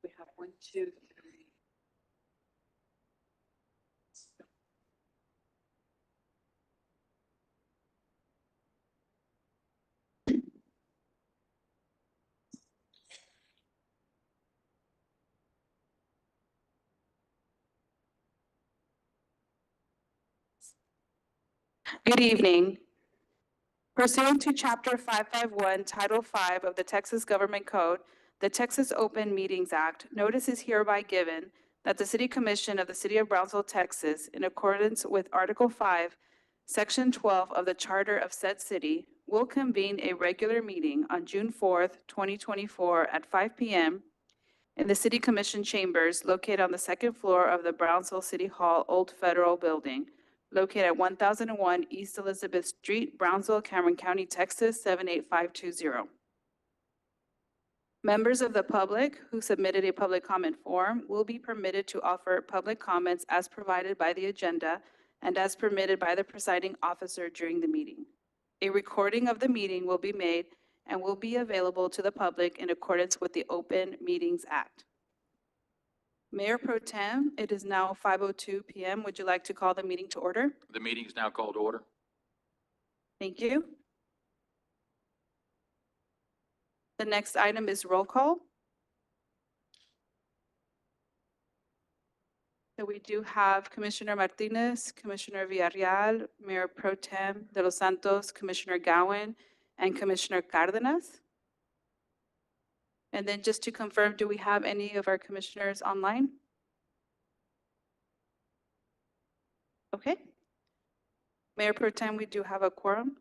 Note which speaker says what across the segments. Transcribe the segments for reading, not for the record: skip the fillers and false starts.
Speaker 1: We have 1, 2, 3. Good evening. Pursuant to Chapter 551, Title 5 of the Texas Government Code, the Texas Open Meetings Act, notice is hereby given that the City Commission of the City of Brownsville, Texas, in accordance with Article 5, Section 12 of the Charter of said city, will convene a regular meeting on June 4th, 2024 at 5 p.m. in the City Commission chambers located on the second floor of the Brownsville City Hall Old Federal Building, located at 1001 East Elizabeth Street, Brownsville, Cameron County, Texas, 78520. Members of the public who submitted a public comment form will be permitted to offer public comments as provided by the agenda and as permitted by the presiding officer during the meeting. A recording of the meeting will be made and will be available to the public in accordance with the Open Meetings Act. Mayor Pro Tem, it is now 5:02 p.m. Would you like to call the meeting to order?
Speaker 2: The meeting is now called to order.
Speaker 1: Thank you. The next item is roll call. So we do have Commissioner Martinez, Commissioner Villarreal, Mayor Pro Tem de los Santos, Commissioner Gowan, and Commissioner Cardenas. And then just to confirm, do we have any of our commissioners online? Okay. Mayor Pro Tem, we do have a quorum.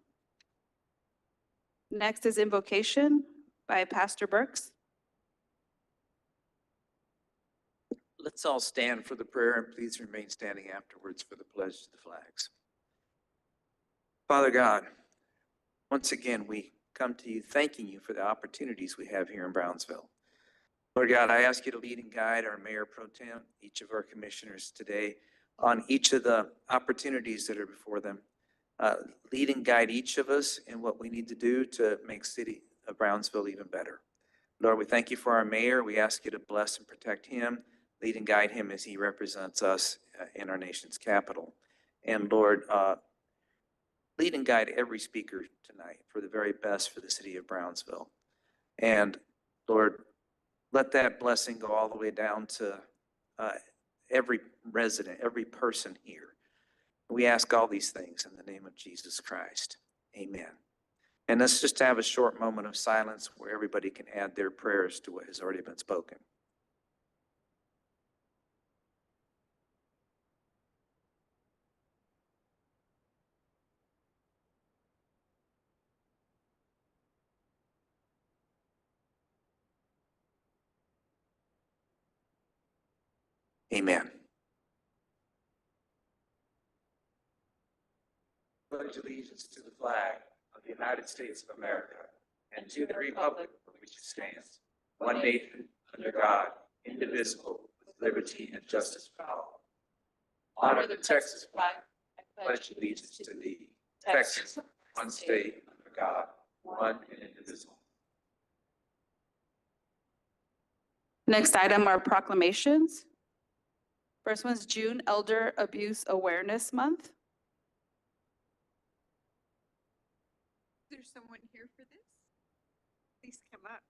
Speaker 1: Next is invocation by Pastor Burks.
Speaker 3: Let's all stand for the prayer and please remain standing afterwards for the pledge to the flags. Father God, once again, we come to you thanking you for the opportunities we have here in Brownsville. Lord God, I ask you to lead and guide our Mayor Pro Tem, each of our commissioners today on each of the opportunities that are before them. Lead and guide each of us in what we need to do to make City of Brownsville even better. Lord, we thank you for our mayor. We ask you to bless and protect him, lead and guide him as he represents us in our nation's capital. And Lord, lead and guide every speaker tonight for the very best for the city of Brownsville. And Lord, let that blessing go all the way down to every resident, every person here. We ask all these things in the name of Jesus Christ. Amen. And let's just have a short moment of silence where everybody can add their prayers to what has already been spoken. Amen. Pledge allegiance to the flag of the United States of America and to the republic for which it stands, one nation, under God, indivisible, with liberty and justice for all. Honor the Texas flag. Pledge allegiance to thee, Texas, one state, under God, one and indivisible.
Speaker 1: Next item are proclamations. First one's June Elder Abuse Awareness Month.
Speaker 4: Is there someone here for this? Please come up.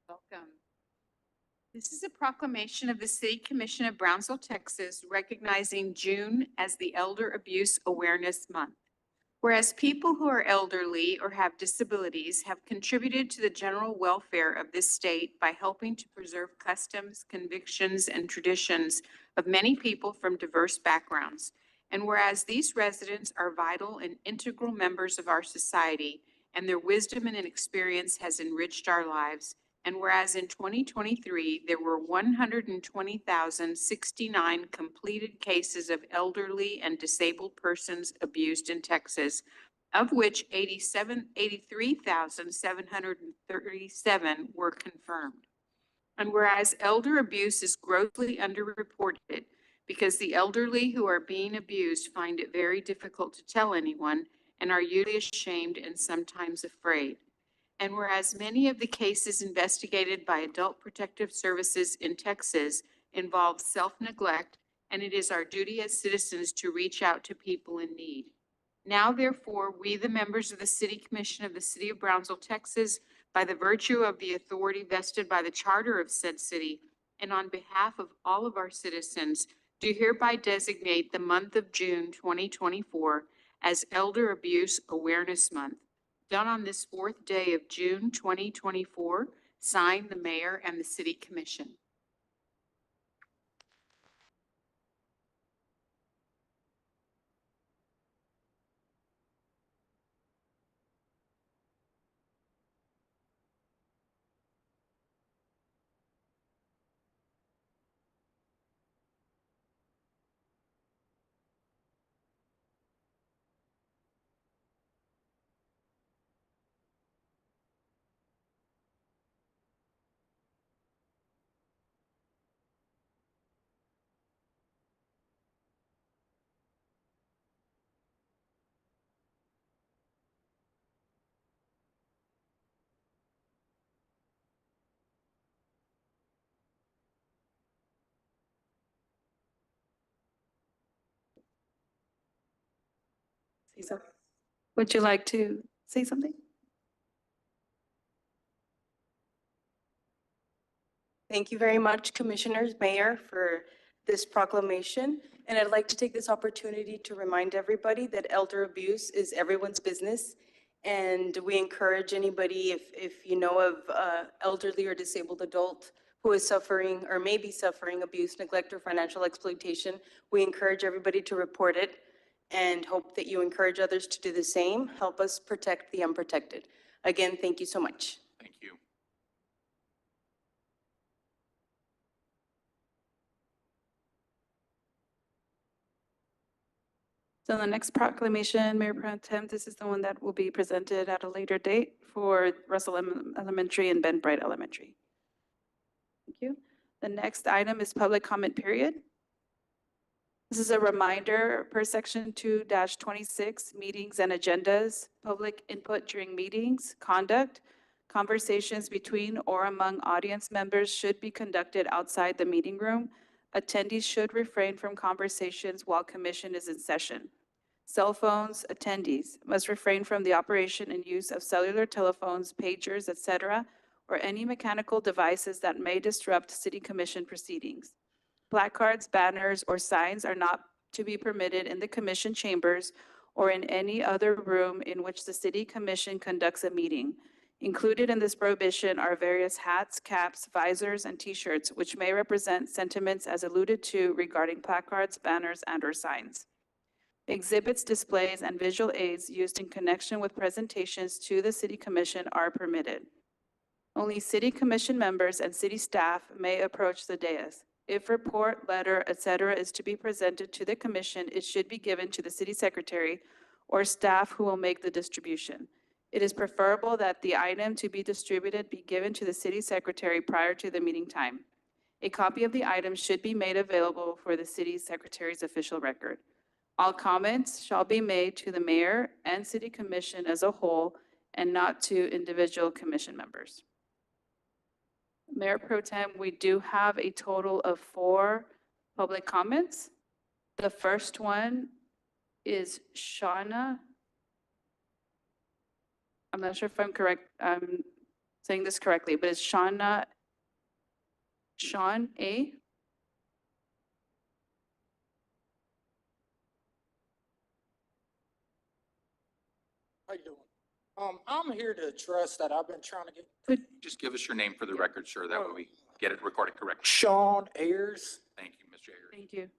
Speaker 4: Welcome. This is a proclamation of the City Commission of Brownsville, Texas, recognizing June as the Elder Abuse Awareness Month. Whereas people who are elderly or have disabilities have contributed to the general welfare of this state by helping to preserve customs, convictions, and traditions of many people from diverse backgrounds. And whereas these residents are vital and integral members of our society, and their wisdom and experience has enriched our lives. And whereas in 2023, there were 120,069 completed cases of elderly and disabled persons abused in Texas, of which 83,737 were confirmed. And whereas elder abuse is grossly underreported because the elderly who are being abused find it very difficult to tell anyone and are usually ashamed and sometimes afraid. And whereas many of the cases investigated by Adult Protective Services in Texas involve self-neglect, and it is our duty as citizens to reach out to people in need. Now, therefore, we, the members of the City Commission of the City of Brownsville, Texas, by the virtue of the authority vested by the charter of said city, and on behalf of all of our citizens, do hereby designate the month of June 2024 as Elder Abuse Awareness Month. Done on this 4th day of June 2024, signed the mayor and the city commission.
Speaker 1: Say something. Would you like to say something?
Speaker 2: Thank you very much, Commissioners, Mayor, for this proclamation. And I'd like to take this opportunity to remind everybody that elder abuse is everyone's business. And we encourage anybody, if you know of elderly or disabled adult who is suffering or may be suffering abuse, neglect, or financial exploitation, we encourage everybody to report it and hope that you encourage others to do the same. Help us protect the unprotected. Again, thank you so much.
Speaker 5: Thank you.
Speaker 1: So the next proclamation, Mayor Pro Tem, this is the one that will be presented at a later date for Russell Elementary and Ben Bright Elementary. Thank you. The next item is public comment period. This is a reminder per section 2-26, meetings and agendas, public input during meetings, conduct, conversations between or among audience members should be conducted outside the meeting room. Attendees should refrain from conversations while commission is in session. Cell phones, attendees must refrain from the operation and use of cellular telephones, pagers, etc., or any mechanical devices that may disrupt city commission proceedings. Placards, banners, or signs are not to be permitted in the commission chambers or in any other room in which the city commission conducts a meeting. Included in this prohibition are various hats, caps, visors, and T-shirts, which may represent sentiments as alluded to regarding placards, banners, and/or signs. Exhibits, displays, and visual aids used in connection with presentations to the city commission are permitted. Only city commission members and city staff may approach the dais. If report, letter, etc. is to be presented to the commission, it should be given to the city secretary or staff who will make the distribution. It is preferable that the item to be distributed be given to the city secretary prior to the meeting time. A copy of the item should be made available for the city secretary's official record. All comments shall be made to the mayor and city commission as a whole and not to individual commission members. Mayor Pro Tem, we do have a total of 4 public comments. The first one is Shauna. I'm not sure if I'm saying this correctly, but it's Sean A.
Speaker 5: How you doing? I'm here to address that I've been trying to get
Speaker 6: Just give us your name for the record, sir. That way we get it recorded correctly.
Speaker 5: Sean Ayers.
Speaker 6: Thank you, Mr. Ayers.
Speaker 1: Thank you.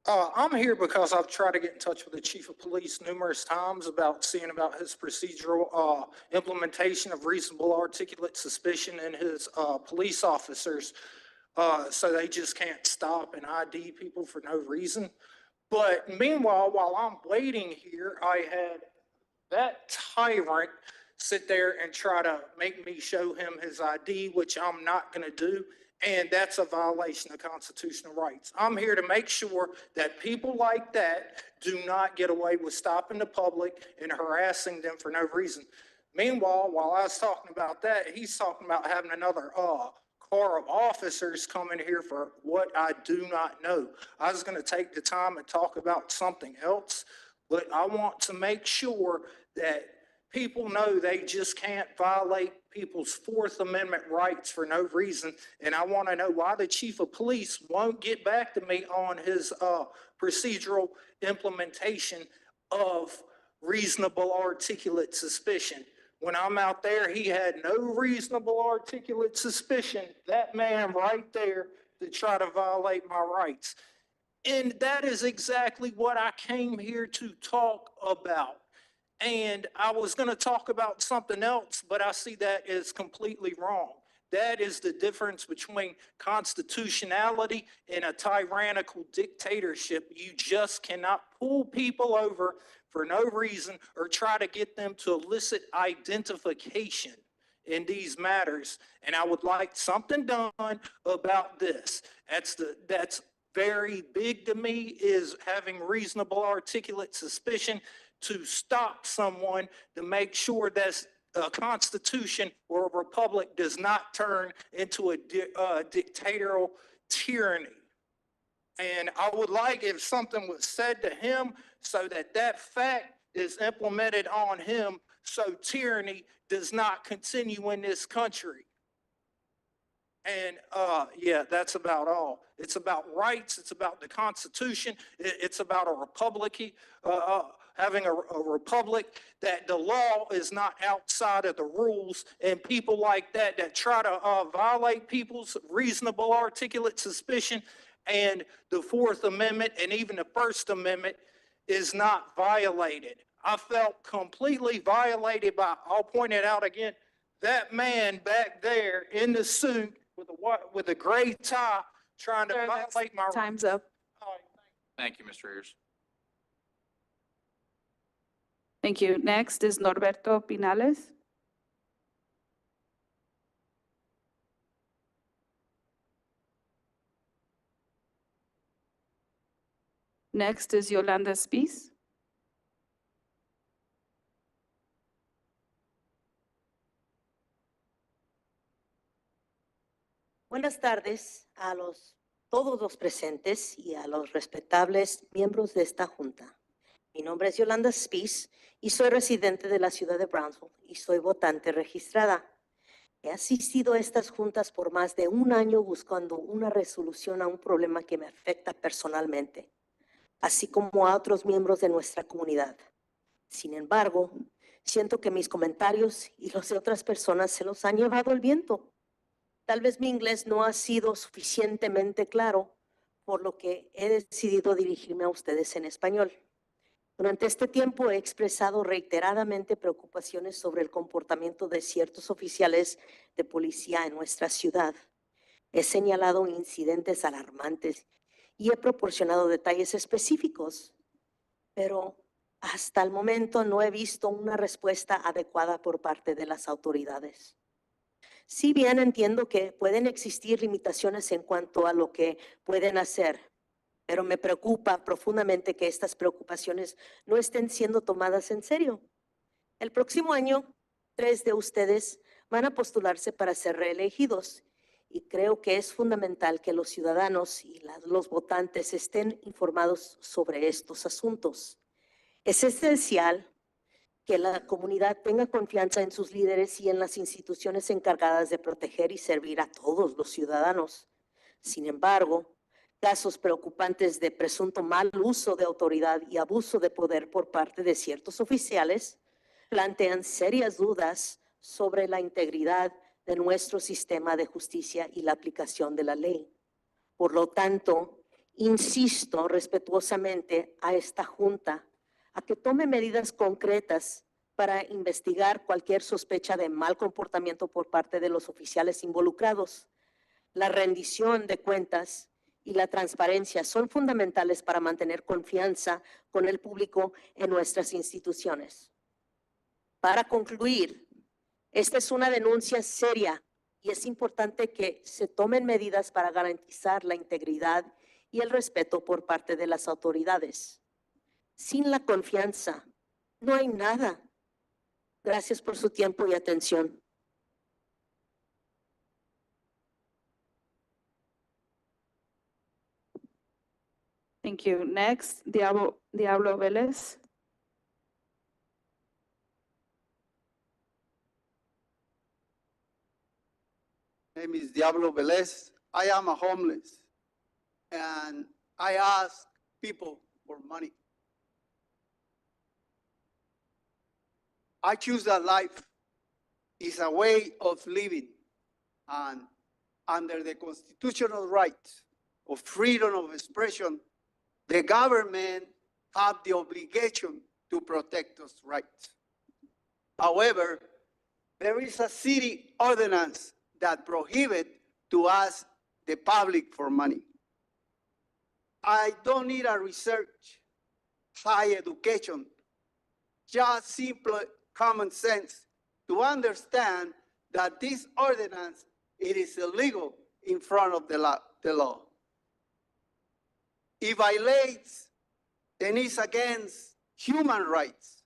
Speaker 5: I'm here because I've tried to get in touch with the chief of police numerous times about seeing about his procedural, implementation of reasonable articulate suspicion in his, police officers. So they just can't stop and ID people for no reason. But meanwhile, while I'm waiting here, I had that tyrant sit there and try to make me show him his ID, which I'm not going to do. And that's a violation of constitutional rights. I'm here to make sure that people like that do not get away with stopping the public and harassing them for no reason. Meanwhile, while I was talking about that, he's talking about having another, corps of officers come in here for what I do not know. I was going to take the time and talk about something else, but I want to make sure that people know they just can't violate people's Fourth Amendment rights for no reason. And I want to know why the chief of police won't get back to me on his procedural implementation of reasonable articulate suspicion. When I'm out there, he had no reasonable articulate suspicion, that man right there, to try to violate my rights. And that is exactly what I came here to talk about. And I was going to talk about something else, but I see that as completely wrong. That is the difference between constitutionality and a tyrannical dictatorship. You just cannot pull people over for no reason or try to get them to elicit identification in these matters. And I would like something done about this. That's very big to me, is having reasonable articulate suspicion to stop someone, to make sure that a constitution or a republic does not turn into a dictatorial tyranny. And I would like if something was said to him so that that fact is implemented on him, so tyranny does not continue in this country. And, yeah, that's about all. It's about rights. It's about the Constitution. It's about a republic, having a republic, that the law is not outside of the rules, and people like that that try to violate people's reasonable articulate suspicion and the Fourth Amendment and even the First Amendment is not violated. I felt completely violated by, I'll point it out again, that man back there in the suit with a gray tie trying to
Speaker 1: Sir, that's-
Speaker 5: violate my.
Speaker 1: Time's up.
Speaker 5: All right,
Speaker 6: Thank you, Mr. Ayers.
Speaker 1: Thank you. Next is Norberto Pinales. Next is Yolanda Spies.
Speaker 7: Buenas tardes a todos los presentes y a los respetables miembros de esta junta. Mi nombre es Yolanda Spies y soy residente de la ciudad de Brownsville y soy votante registrada. He asistido a estas juntas por más de un año buscando una resolución a un problema que me afecta personalmente, así como a otros miembros de nuestra comunidad. Sin embargo, siento que mis comentarios y los de otras personas se los han llevado el viento. Tal vez mi inglés no ha sido suficientemente claro, por lo que he decidido dirigirme a ustedes en español. Durante este tiempo he expresado reiteradamente preocupaciones sobre el comportamiento de ciertos oficiales de policía en nuestra ciudad. He señalado incidentes alarmantes y he proporcionado detalles específicos, pero hasta el momento no he visto una respuesta adecuada por parte de las autoridades. Si bien entiendo que pueden existir limitaciones en cuanto a lo que pueden hacer, pero me preocupa profundamente que estas preocupaciones no estén siendo tomadas en serio. El próximo año, 3 de ustedes van a postularse para ser reelegidos y creo que es fundamental que los ciudadanos y los votantes estén informados sobre estos asuntos. Es esencial que la comunidad tenga confianza en sus líderes y en las instituciones encargadas de proteger y servir a todos los ciudadanos. Sin embargo, casos preocupantes de presunto mal uso de autoridad y abuso de poder por parte de ciertos oficiales plantean serias dudas sobre la integridad de nuestro sistema de justicia y la aplicación de la ley. Por lo tanto, insisto respetuosamente a esta Junta a que tome medidas concretas para investigar cualquier sospecha de mal comportamiento por parte de los oficiales involucrados. La rendición de cuentas y la transparencia son fundamentales para mantener confianza con el público en nuestras instituciones. Para concluir, esta es una denuncia seria y es importante que se tomen medidas para garantizar la integridad y el respeto por parte de las autoridades. Sin la confianza, no hay nada. Gracias por su tiempo y atención.
Speaker 1: Thank you. Next, Diablo Velez.
Speaker 8: Name is Diablo Velez. I am a homeless and I ask people for money. I choose that life is a way of living and under the constitutional right of freedom of expression, the government have the obligation to protect those rights. However, there is a city ordinance that prohibits to ask the public for money. I don't need a research, high education, just simple common sense to understand that this ordinance, it is illegal in front of the law. It violates and is against human rights,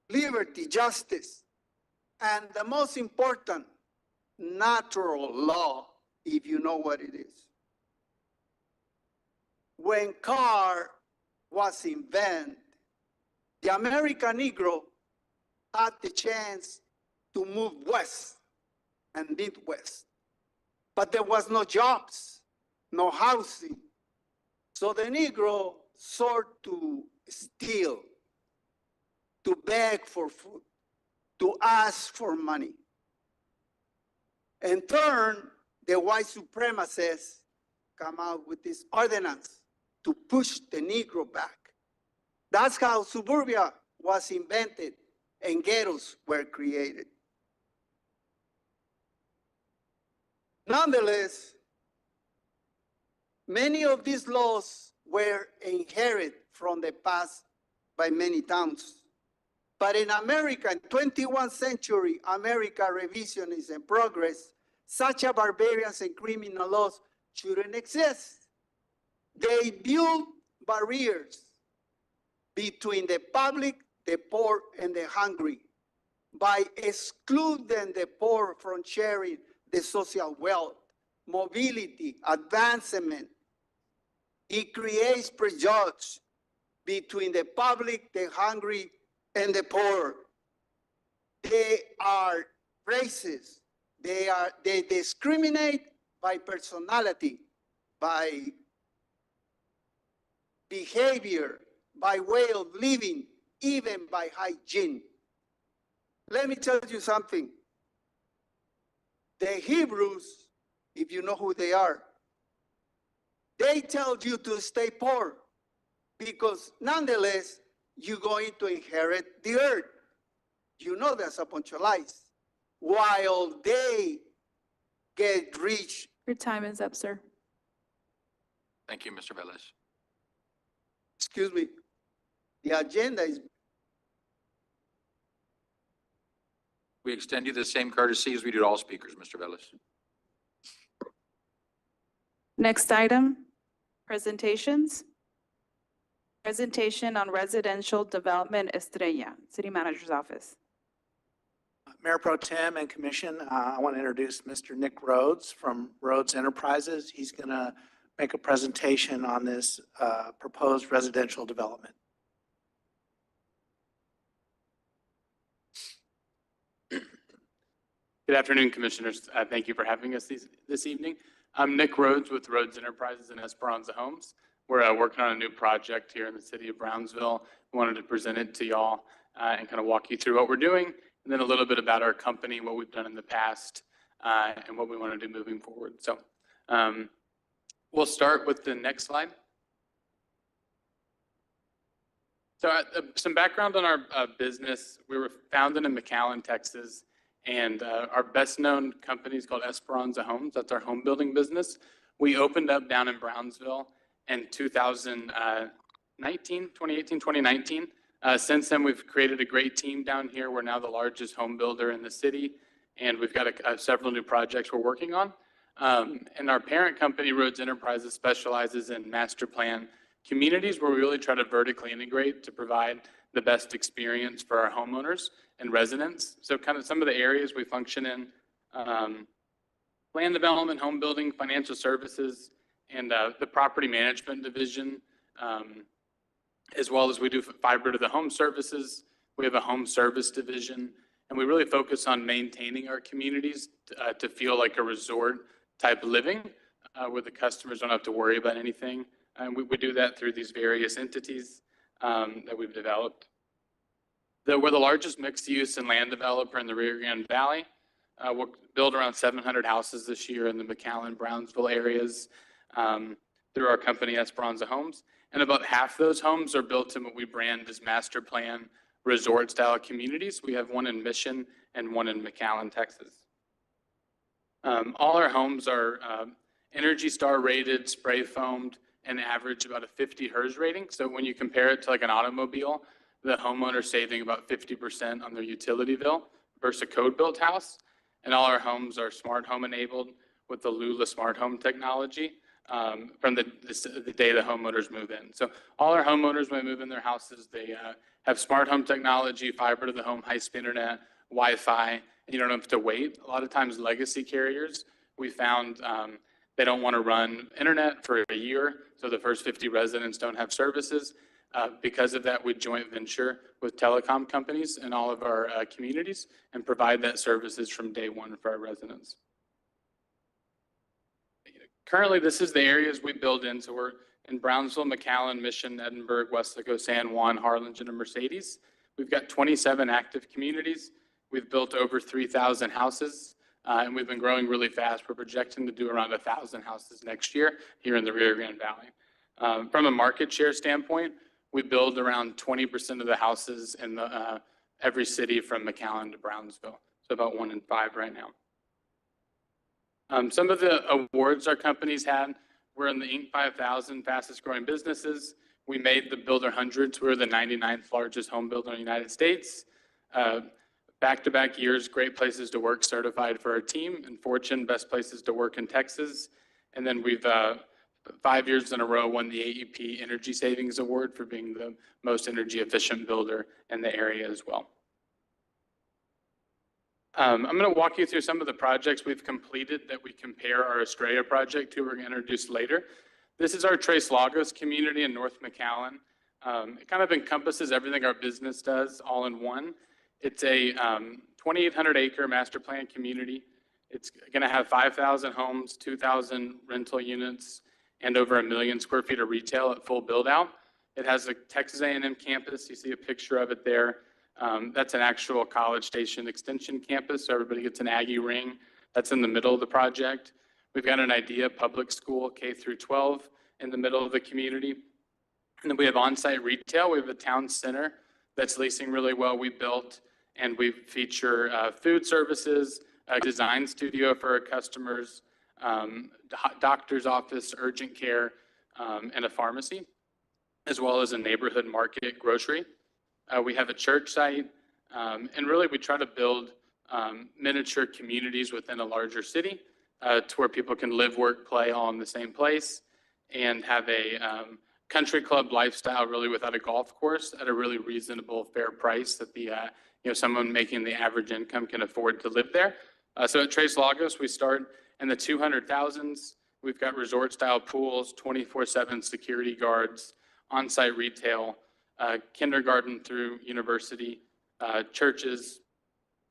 Speaker 8: liberty, justice, and the most important, natural law, if you know what it is. When car was invented, the American Negro had the chance to move west and Midwest, but there was no jobs, no housing. So the Negro sought to steal, to beg for food, to ask for money. In turn, the white supremacists come out with this ordinance to push the Negro back. That's how suburbia was invented and ghettos were created. Nonetheless, many of these laws were inherited from the past by many towns. But in America, in 21st century America, revision is in progress. Such a barbarian and criminal laws shouldn't exist. They build barriers between the public, the poor, and the hungry by excluding the poor from sharing the social wealth, mobility, advancement. It creates prejudice between the public, the hungry, and the poor. They are racist. They discriminate by personality, by behavior, by way of living, even by hygiene. Let me tell you something. The Hebrews, if you know who they are, they tell you to stay poor because nonetheless, you're going to inherit the earth. You know that's a bunch of lies. While they get rich.
Speaker 1: Your time is up, sir.
Speaker 6: Thank you, Mr. Velez.
Speaker 8: Excuse me. The agenda is.
Speaker 6: We extend you the same courtesy as we do to all speakers, Mr. Velez.
Speaker 1: Next item, presentations. Presentation on residential development Estrella, City Manager's Office.
Speaker 9: Mayor Pro Tem and Commission, I want to introduce Mr. Nick Rhodes from Rhodes Enterprises. He's going to make a presentation on this proposed residential development.
Speaker 10: Good afternoon, Commissioners. Thank you for having us this evening. I'm Nick Rhodes with Rhodes Enterprises and Esperanza Homes. We're working on a new project here in the city of Brownsville. We wanted to present it to y'all. and kind of walk you through what we're doing, and then a little bit about our company, what we've done in the past, and what we want to do moving forward. So we'll start with the next slide. So some background on our business. We were founded in McAllen, Texas, and our best known company is called Esperanza Homes. That's our home building business. We opened up down in Brownsville in 2019. Since then, we've created a great team down here. We're now the largest home builder in the city, and we've got several new projects we're working on. And our parent company, Rhodes Enterprises, specializes in master plan communities where we really try to vertically integrate to provide the best experience for our homeowners and residents. So kind of some of the areas we function in, land development, home building, financial services, and the property management division, as well as we do fiber to the home services. We have a home service division, and we really focus on maintaining our communities to feel like a resort type living where the customers don't have to worry about anything. And we do that through these various entities that we've developed. We're the largest mixed use and land developer in the Rio Grande Valley. We'll build around 700 houses this year in the McAllen, Brownsville areas through our company, Esperanza Homes. And about half those homes are built in what we brand as master plan resort style communities. We have one in Mission and one in McAllen, Texas. All our homes are Energy Star rated, spray foamed, and average about a 50 HERS rating. So when you compare it to like an automobile, the homeowner saving about 50% on their utility bill versus a code built house. And all our homes are smart home enabled with the Lula smart home technology from the day the homeowners move in. So all our homeowners, when they move in their houses, they have smart home technology, fiber to the home, high-speed internet, Wi-Fi, and you don't have to wait. A lot of times legacy carriers, we found they don't want to run internet for a year, so the first 50 residents don't have services. Because of that, we joint venture with telecom companies in all of our communities and provide that services from day one for our residents. Currently, this is the areas we build in. So we're in Brownsville, McAllen, Mission, Edinburgh, Westlake, San Juan, Harlingen, and Mercedes. We've got 27 active communities. We've built over 3,000 houses. And we've been growing really fast. We're projecting to do around 1,000 houses next year here in the Rio Grande Valley. From a market share standpoint, we build around 20% of the houses in every city from McAllen to Brownsville. So about 1 in 5 right now. Some of the awards our company's had, we're in the Inc. 5000 fastest growing businesses. We made the Builder Hundreds. We're the 99th largest home builder in the United States. Back-to-back years, Great Places to Work certified for our team, and Fortune, Best Places to Work in Texas. And then we've 5 years in a row won the AEP Energy Savings Award for being the most energy efficient builder in the area as well. I'm going to walk you through some of the projects we've completed that we compare our Estrella project to. We're going to introduce later. This is our Tres Lagos community in North McAllen. It kind of encompasses everything our business does all in one. It's a 2,800 acre master plan community. It's going to have 5,000 homes, 2,000 rental units, and over 1 million square feet of retail at full build out. It has a Texas A&M campus. You see a picture of it there. That's an actual College Station Extension campus, so everybody gets an Aggie ring. That's in the middle of the project. We've got an IDEA public school, K through 12, in the middle of the community. And then we have on-site retail. We have a town center that's leasing really well. We built, and we feature food services, a design studio for our customers, doctor's office, urgent care, and a pharmacy, as well as a neighborhood market grocery. We have a church site, and really we try to build miniature communities within a larger city to where people can live, work, play all in the same place, and have a country club lifestyle really without a golf course at a really reasonable, fair price that the someone making the average income can afford to live there. So at Tres Lagos, we start in the 200,000s. We've got resort style pools, 24/7 security guards, on-site retail, kindergarten through university, churches.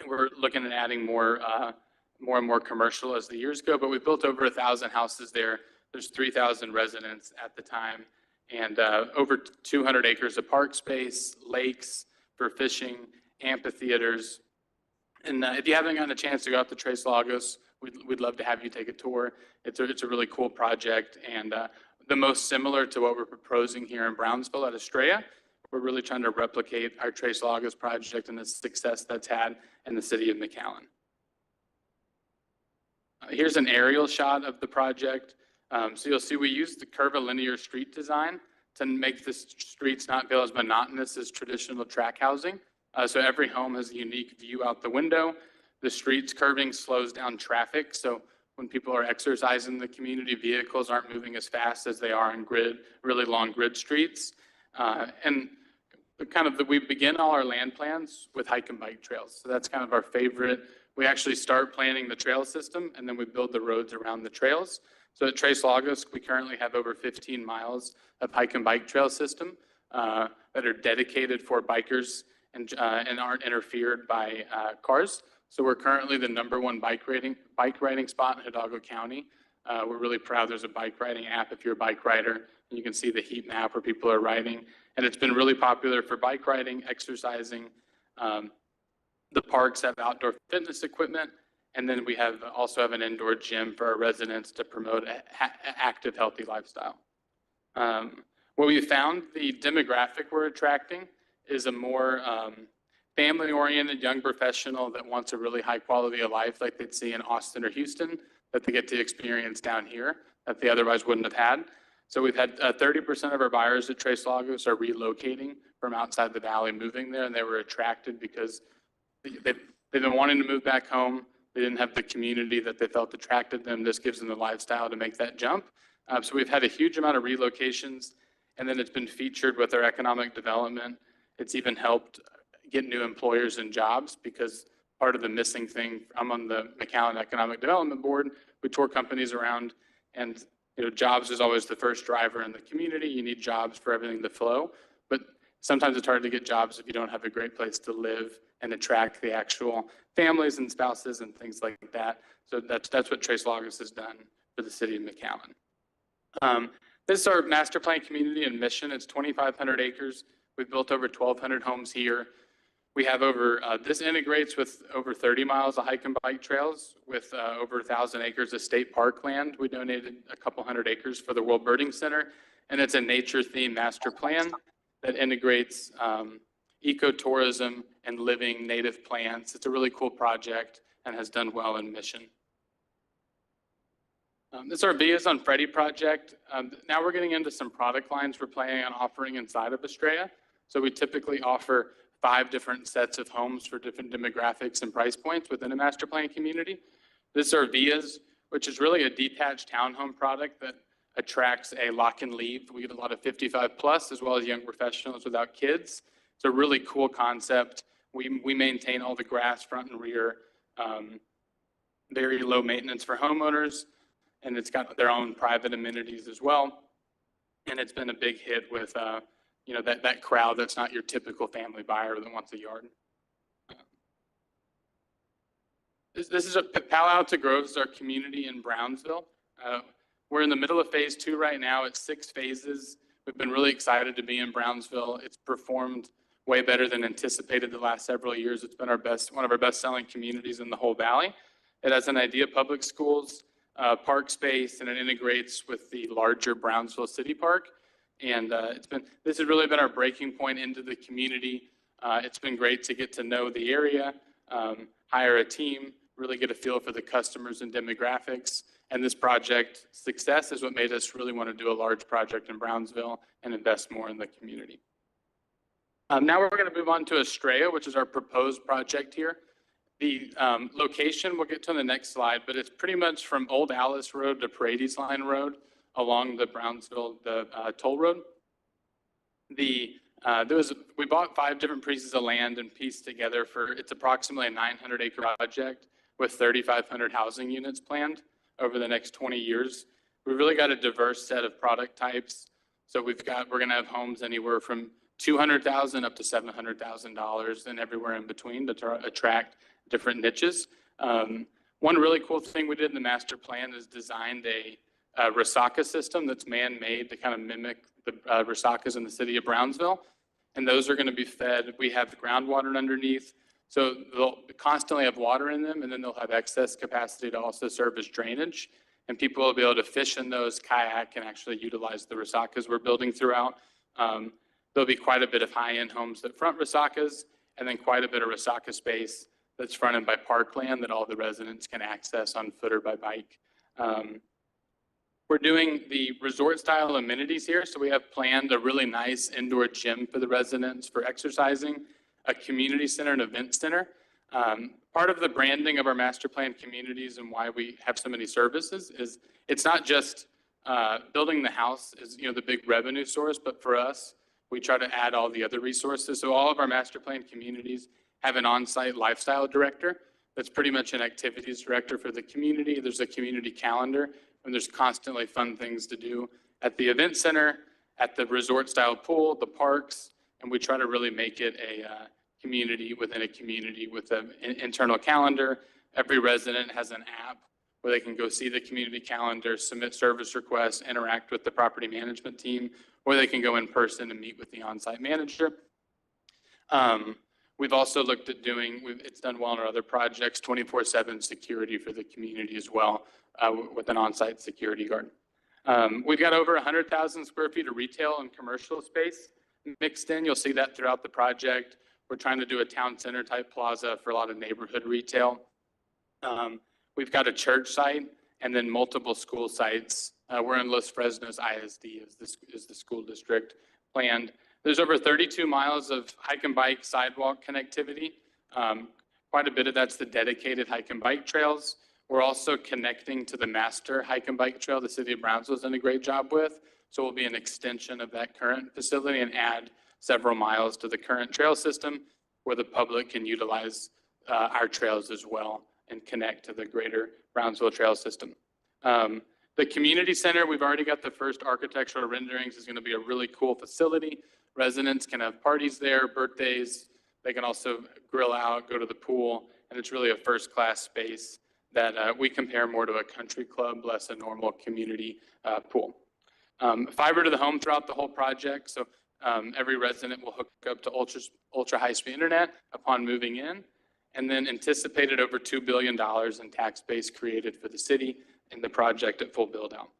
Speaker 10: We're looking at adding more and more commercial as the years go, but we've built over 1,000 houses there. There's 3,000 residents at the time, and over 200 acres of park space, lakes, for fishing, amphitheaters. And if you haven't gotten a chance to go out to Tres Lagos, we'd love to have you take a tour. It's a really cool project, and the most similar to what we're proposing here in Brownsville at Estrella. We're really trying to replicate our Tres Lagos project and the success that's had in the city of McAllen. Here's an aerial shot of the project. So you'll see we used the curvilinear street design to make the streets not feel as monotonous as traditional track housing. So every home has a unique view out the window. The streets curving slows down traffic. So when people are exercising, the community vehicles aren't moving as fast as they are in really long grid streets. And we begin all our land plans with hike and bike trails. So that's kind of our favorite. We actually start planning the trail system and then we build the roads around the trails. So at Tres Lagos, we currently have over 15 miles of hike and bike trail system that are dedicated for bikers and aren't interfered by cars. So we're currently the #1 bike riding spot in Hidalgo County. We're really proud there's a bike riding app if you're a bike rider. And you can see the heat map where people are riding. And it's been really popular for bike riding, exercising. The parks have outdoor fitness equipment. And then we also have an indoor gym for our residents to promote an active, healthy lifestyle. What we found, the demographic we're attracting is a more family-oriented young professional that wants a really high quality of life like they'd see in Austin or Houston that they get to experience down here that they otherwise wouldn't have had. So we've had 30% of our buyers at Tres Lagos are relocating from outside the valley, moving there, and they were attracted because they've been wanting to move back home. They didn't have the community that they felt attracted them. This gives them the lifestyle to make that jump. So we've had a huge amount of relocations, and then it's been featured with our economic development. It's even helped get new employers and jobs because part of the missing thing, I'm on the McAllen Economic Development Board. We tour companies around, and jobs is always the first driver in the community. You need jobs for everything to flow, but sometimes it's hard to get jobs if you don't have a great place to live and attract the actual families and spouses and things like that. So that's what Tres Lagos has done for the city of McAllen. This is our master plan community and mission. It's 2,500 acres. We've built over 1,200 homes here. We have this integrates with over 30 miles of hike and bike trails with over 1,000 acres of state park land. We donated a couple hundred acres for the World Birding Center, and it's a nature-themed master plan that integrates ecotourism and living native plants. It's a really cool project and has done well in mission. This is our Villas on Freddy project. Now we're getting into some product lines we're planning on offering inside of Estrella. So we typically offer 5 different sets of homes for different demographics and price points within a master plan community. This is our Villas, which is really a detached townhome product that attracts a lock and leave. We get a lot of 55 plus as well as young professionals without kids. It's a really cool concept. We maintain all the grass front and rear, very low maintenance for homeowners, and it's got their own private amenities as well. And it's been a big hit with that crowd that's not your typical family buyer that wants a yard. This is Palo Alto Groves, our community in Brownsville. We're in the middle of phase 2 right now. It's 6 phases. We've been really excited to be in Brownsville. It's performed way better than anticipated the last several years. It's been one of our best selling communities in the whole valley. It has an idea public schools, park space, and it integrates with the larger Brownsville City Park. And this has really been our breaking point into the community. It's been great to get to know the area, hire a team, really get a feel for the customers and demographics. And this project success is what made us really want to do a large project in Brownsville and invest more in the community. Now we're going to move on to Estrella, which is our proposed project here. The location we'll get to on the next slide, but it's pretty much from Old Alice Road to Paredes Line Road along the Brownsville, toll road. We bought 5 different pieces of land and pieced together it's approximately a 900-acre project with 3,500 housing units planned over the next 20 years. We've really got a diverse set of product types. So we're going to have homes anywhere from $200,000 up to $700,000 and everywhere in between to attract different niches. One really cool thing we did in the master plan is designed a Resaca system that's man-made to kind of mimic the Resaca's in the city of Brownsville. and those are going to be fed. We have groundwater underneath, so they'll constantly have water in them, and then they'll have excess capacity to also serve as drainage. And people will be able to fish in those, kayak, and actually utilize the resakas we're building throughout. There'll be quite a bit of high-end homes that front resakas, and then quite a bit of resaka space that's fronted by parkland that all the residents can access on foot or by bike. We're doing the resort-style amenities here, so we have planned a really nice indoor gym for the residents for exercising, a community center and event center. Part of the branding of our master plan communities and why we have so many services is it's not just building the house is the big revenue source, but for us, we try to add all the other resources. So all of our master plan communities have an on-site lifestyle director that's pretty much an activities director for the community. There's a community calendar, and there's constantly fun things to do at the event center, at the resort-style pool, the parks, and we try to really make it a community within a community with an internal calendar. Every resident has an app where they can go see the community calendar, submit service requests, interact with the property management team, or they can go in person and meet with the on-site manager. We've also looked at doing, it's done well in our other projects, 24/7 security for the community as well, with an on-site security guard. We've got over 100,000 square feet of retail and commercial space mixed in. You'll see that throughout the project. We're trying to do a town center type plaza for a lot of neighborhood retail. We've got a church site and then multiple school sites. We're in Los Fresnos ISD is the school district planned. There's over 32 miles of hike and bike sidewalk connectivity. Quite a bit of that's the dedicated hike and bike trails. We're also connecting to the master hike and bike trail the city of Brownsville's done a great job with. So we'll be an extension of that current facility and add several miles to the current trail system where the public can utilize our trails as well and connect to the greater Brownsville trail system. The community center, we've already got the first architectural renderings. Is going to be a really cool facility. Residents can have parties there, birthdays. They can also grill out, go to the pool, and it's really a first-class space that we compare more to a country club, less a normal community pool. Fiber to the home throughout the whole project. So every resident will hook up to ultra high-speed internet upon moving in, and then anticipated over $2 billion in tax base created for the city in the project at full build-out.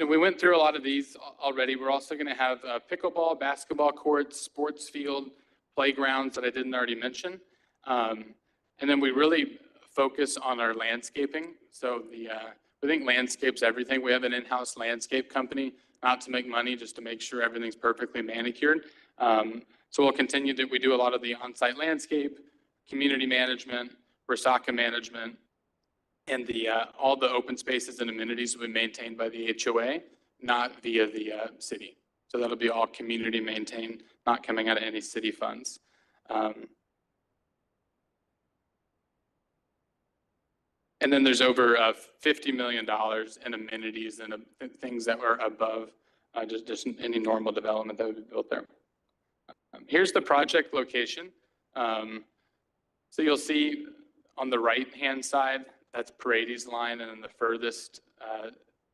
Speaker 10: We went through a lot of these already. We're also going to have pickleball, basketball courts, sports field, playgrounds that I didn't already mention. And then we really focus on our landscaping. So we think landscape's everything. We have an in-house landscape company, not to make money, just to make sure everything's perfectly manicured. So we'll continue to, we do a lot of the on-site landscape, community management, Resaka management, and all the open spaces and amenities will be maintained by the HOA, not via the city. So that'll be all community maintained, not coming out of any city funds. And then there's over $50 million in amenities and things that were above just any normal development that would be built there. Here's the project location. So you'll see on the right-hand side, that's Paredes line, and then the furthest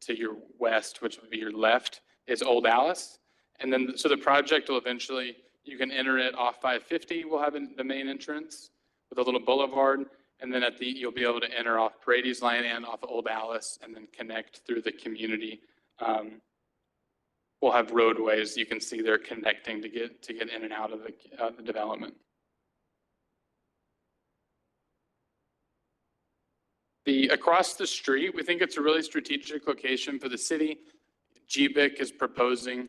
Speaker 10: to your west, which would be your left, is Old Alice. And then, so the project will eventually, you can enter it off 550, we'll have the main entrance with a little boulevard, and then you'll be able to enter off Paredes line and off Old Alice, and then connect through the community. We'll have roadways, you can see they're connecting to get in and out of the development. Across the street, we think it's a really strategic location for the city. GBIC is proposing,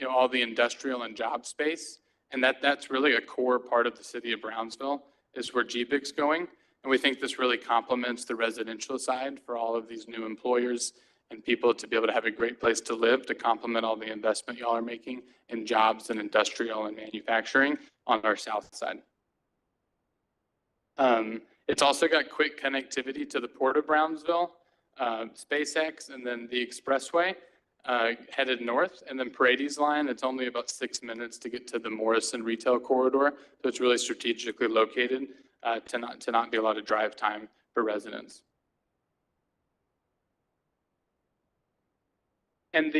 Speaker 10: all the industrial and job space, and that's really a core part of the city of Brownsville is where GBIC's going. And we think this really complements the residential side for all of these new employers and people to be able to have a great place to live to complement all the investment y'all are making in jobs and industrial and manufacturing on our south side. It's also got quick connectivity to the Port of Brownsville, SpaceX, and then the expressway headed north, and then Paredes line. It's only about 6 minutes to get to the Morrison retail corridor. So it's really strategically located to not be a lot of drive time for residents. And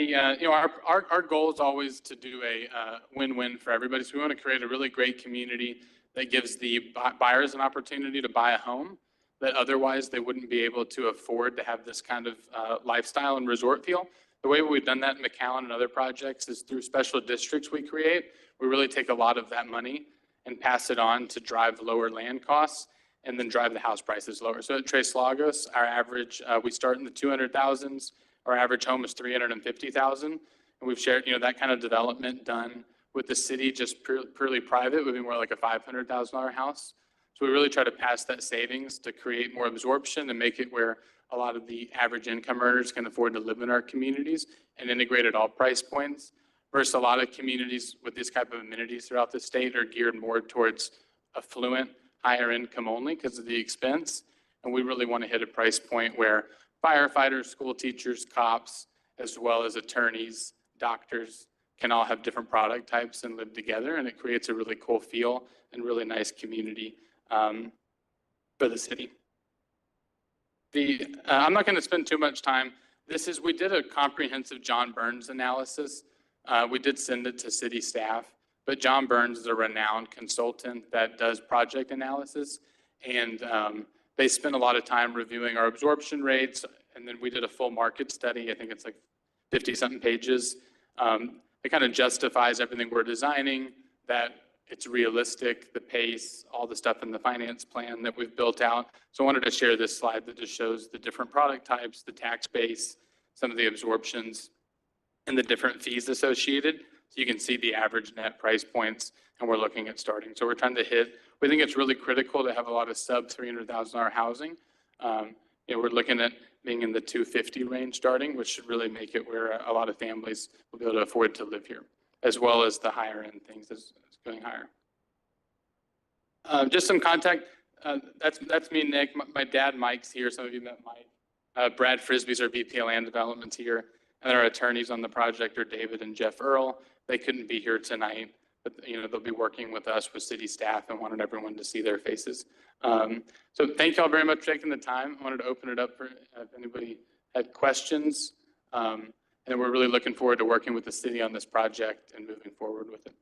Speaker 10: our goal is always to do a win-win for everybody. So we want to create a really great community that gives the buyers an opportunity to buy a home that otherwise they wouldn't be able to afford to have this kind of lifestyle and resort feel. The way we've done that in McAllen and other projects is through special districts we create. We really take a lot of that money and pass it on to drive lower land costs and then drive the house prices lower. So at Tres Lagos, our average, we start in the 200,000s. Our average home is 350,000. And we've shared, that kind of development done with the city, just purely private, would be more like a $500,000 house. So we really try to pass that savings to create more absorption and make it where a lot of the average income earners can afford to live in our communities and integrate at all price points. Versus a lot of communities with this type of amenities throughout the state are geared more towards affluent, higher income only because of the expense. And we really want to hit a price point where firefighters, school teachers, cops, as well as attorneys, doctors, can all have different product types and live together. And it creates a really cool feel and really nice community for the city. I'm not going to spend too much time. We did a comprehensive John Burns analysis. We did send it to city staff, but John Burns is a renowned consultant that does project analysis. And they spent a lot of time reviewing our absorption rates. And then we did a full market study. I think it's like 50-something pages. It kind of justifies everything we're designing, that it's realistic, the pace, all the stuff in the finance plan that we've built out. So I wanted to share this slide that just shows the different product types, the tax base, some of the absorptions, and the different fees associated. So you can see the average net price points, and we're looking at starting. So we're trying to we think it's really critical to have a lot of sub $300,000 housing. We're looking at being in the 250 range starting, which should really make it where a lot of families will be able to afford to live here, as well as the higher end things is going higher. Just some contact. That's me, Nick. My dad, Mike's here. Some of you met Mike. Brad Frisbee's our VP of Land Development here. And our attorneys on the project are David and Jeff Earl. They couldn't be here tonight, but they'll be working with us with city staff and wanted everyone to see their faces. So thank you all very much for taking the time. I wanted to open it up for if anybody had questions. And we're really looking forward to working with the city on this project and moving forward with it.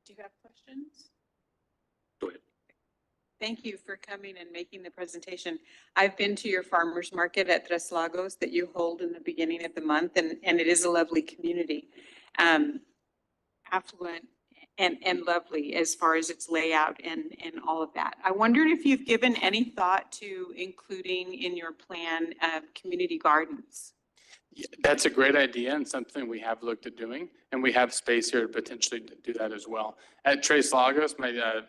Speaker 4: Do you have questions?
Speaker 6: Go ahead.
Speaker 4: Thank you for coming and making the presentation. I've been to your farmers market at Tres Lagos that you hold in the beginning of the month, and it is a lovely community, affluent and lovely as far as its layout and all of that. I wondered if you've given any thought to including in your plan community gardens.
Speaker 10: Yeah, that's a great idea and something we have looked at doing, and we have space here to potentially do that as well. At Tres Lagos, my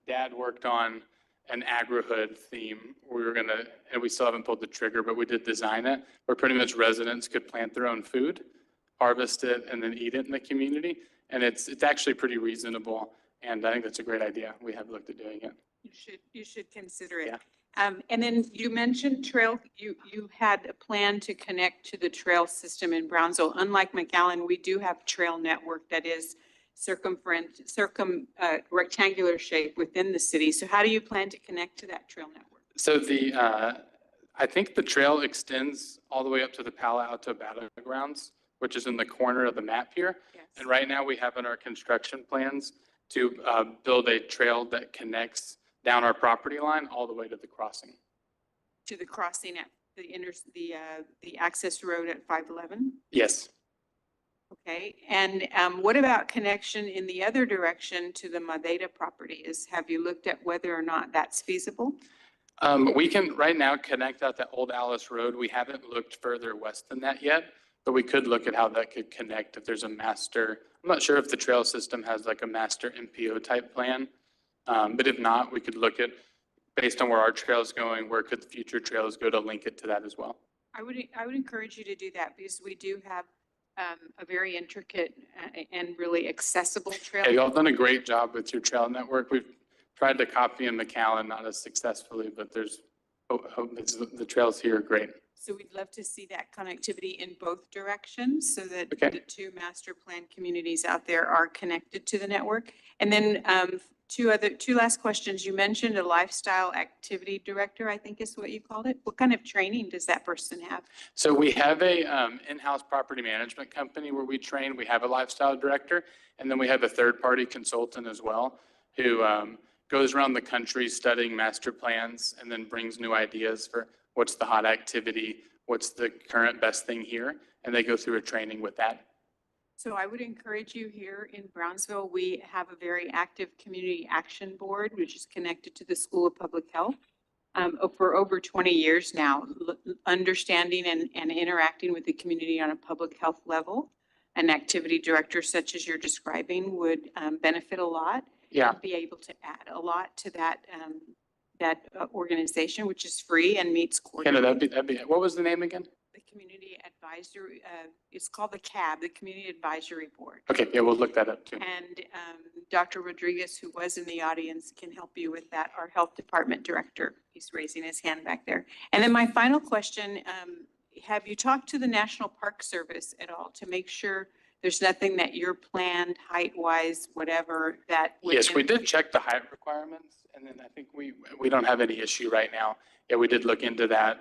Speaker 10: dad worked on an agri-hood theme. And we still haven't pulled the trigger, but we did design it, where pretty much residents could plant their own food, harvest it, and then eat it in the community. And it's actually pretty reasonable, and I think that's a great idea. We have looked at doing it.
Speaker 4: You should consider it.
Speaker 10: Yeah.
Speaker 4: And then you mentioned trail, you had a plan to connect to the trail system in Brownsville. Unlike McAllen, we do have trail network that is rectangular shape within the city. So how do you plan to connect to that trail network?
Speaker 10: So I think the trail extends all the way up to the Palo Alto Battlegrounds, which is in the corner of the map here.
Speaker 4: Yes.
Speaker 10: And right now we have in our construction plans to build a trail that connects down our property line all the way to the crossing.
Speaker 4: To the crossing at the access road at 511?
Speaker 10: Yes.
Speaker 4: Okay, and what about connection in the other direction to the Madeira property? Have you looked at whether or not that's feasible?
Speaker 10: We can right now connect out that old Alice Road. We haven't looked further west than that yet, but we could look at how that could connect if there's a master. I'm not sure if the trail system has like a master MPO type plan, but if not, we could look at, based on where our trail is going, where could the future trails go to link it to that as well.
Speaker 4: I would encourage you to do that because we do have a very intricate and really accessible trail.
Speaker 10: Yeah, y'all done a great job with your trail network. We've tried to copy in McAllen, not as successfully, but there's hope the trails here are great.
Speaker 4: So we'd love to see that connectivity in both directions so that
Speaker 10: Okay.
Speaker 4: the two master plan communities out there are connected to the network. And then Two last questions. You mentioned a lifestyle activity director, I think is what you called it. What kind of training does that person have?
Speaker 10: So we have a in-house property management company where we train. We have a lifestyle director, and then we have a third-party consultant as well who goes around the country studying master plans and then brings new ideas for what's the hot activity, what's the current best thing here, and they go through a training with that.
Speaker 4: So I would encourage you here in Brownsville, we have a very active community action board, which is connected to the School of Public Health. For over 20 years now, understanding and interacting with the community on a public health level. An activity director such as you're describing would benefit a lot.
Speaker 10: Yeah.
Speaker 4: And be able to add a lot to that organization, which is free and meets
Speaker 10: Okay, no,
Speaker 4: quarterly.
Speaker 10: that'd be, what was the name again?
Speaker 4: The community advisory, it's called the CAB, the Community Advisory Board.
Speaker 10: Okay, yeah, we'll look that up too.
Speaker 4: And Dr. Rodriguez, who was in the audience, can help you with that, our health department director. He's raising his hand back there. And then my final question, have you talked to the National Park Service at all to make sure there's nothing that you're planned height-wise, whatever, that would
Speaker 10: Yes, we did
Speaker 4: interfere?
Speaker 10: check the height requirements, and then I think we don't have any issue right now. Yeah, we did look into that,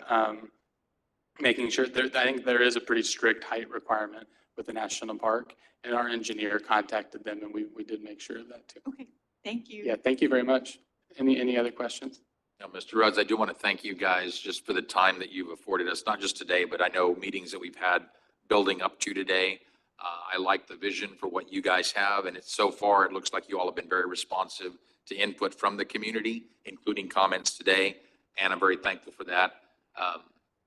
Speaker 10: making sure I think there is a pretty strict height requirement with the national park, and our engineer contacted them, and we did make sure of that too.
Speaker 4: Okay, thank you.
Speaker 10: Yeah, thank you very much. Any other questions?
Speaker 6: Now, Mr. Rhodes, I do want to thank you guys just for the time that you've afforded us, not just today, but I know meetings that we've had building up to today. I like the vision for what you guys have, and so far, it looks like you all have been very responsive to input from the community, including comments today, and I'm very thankful for that.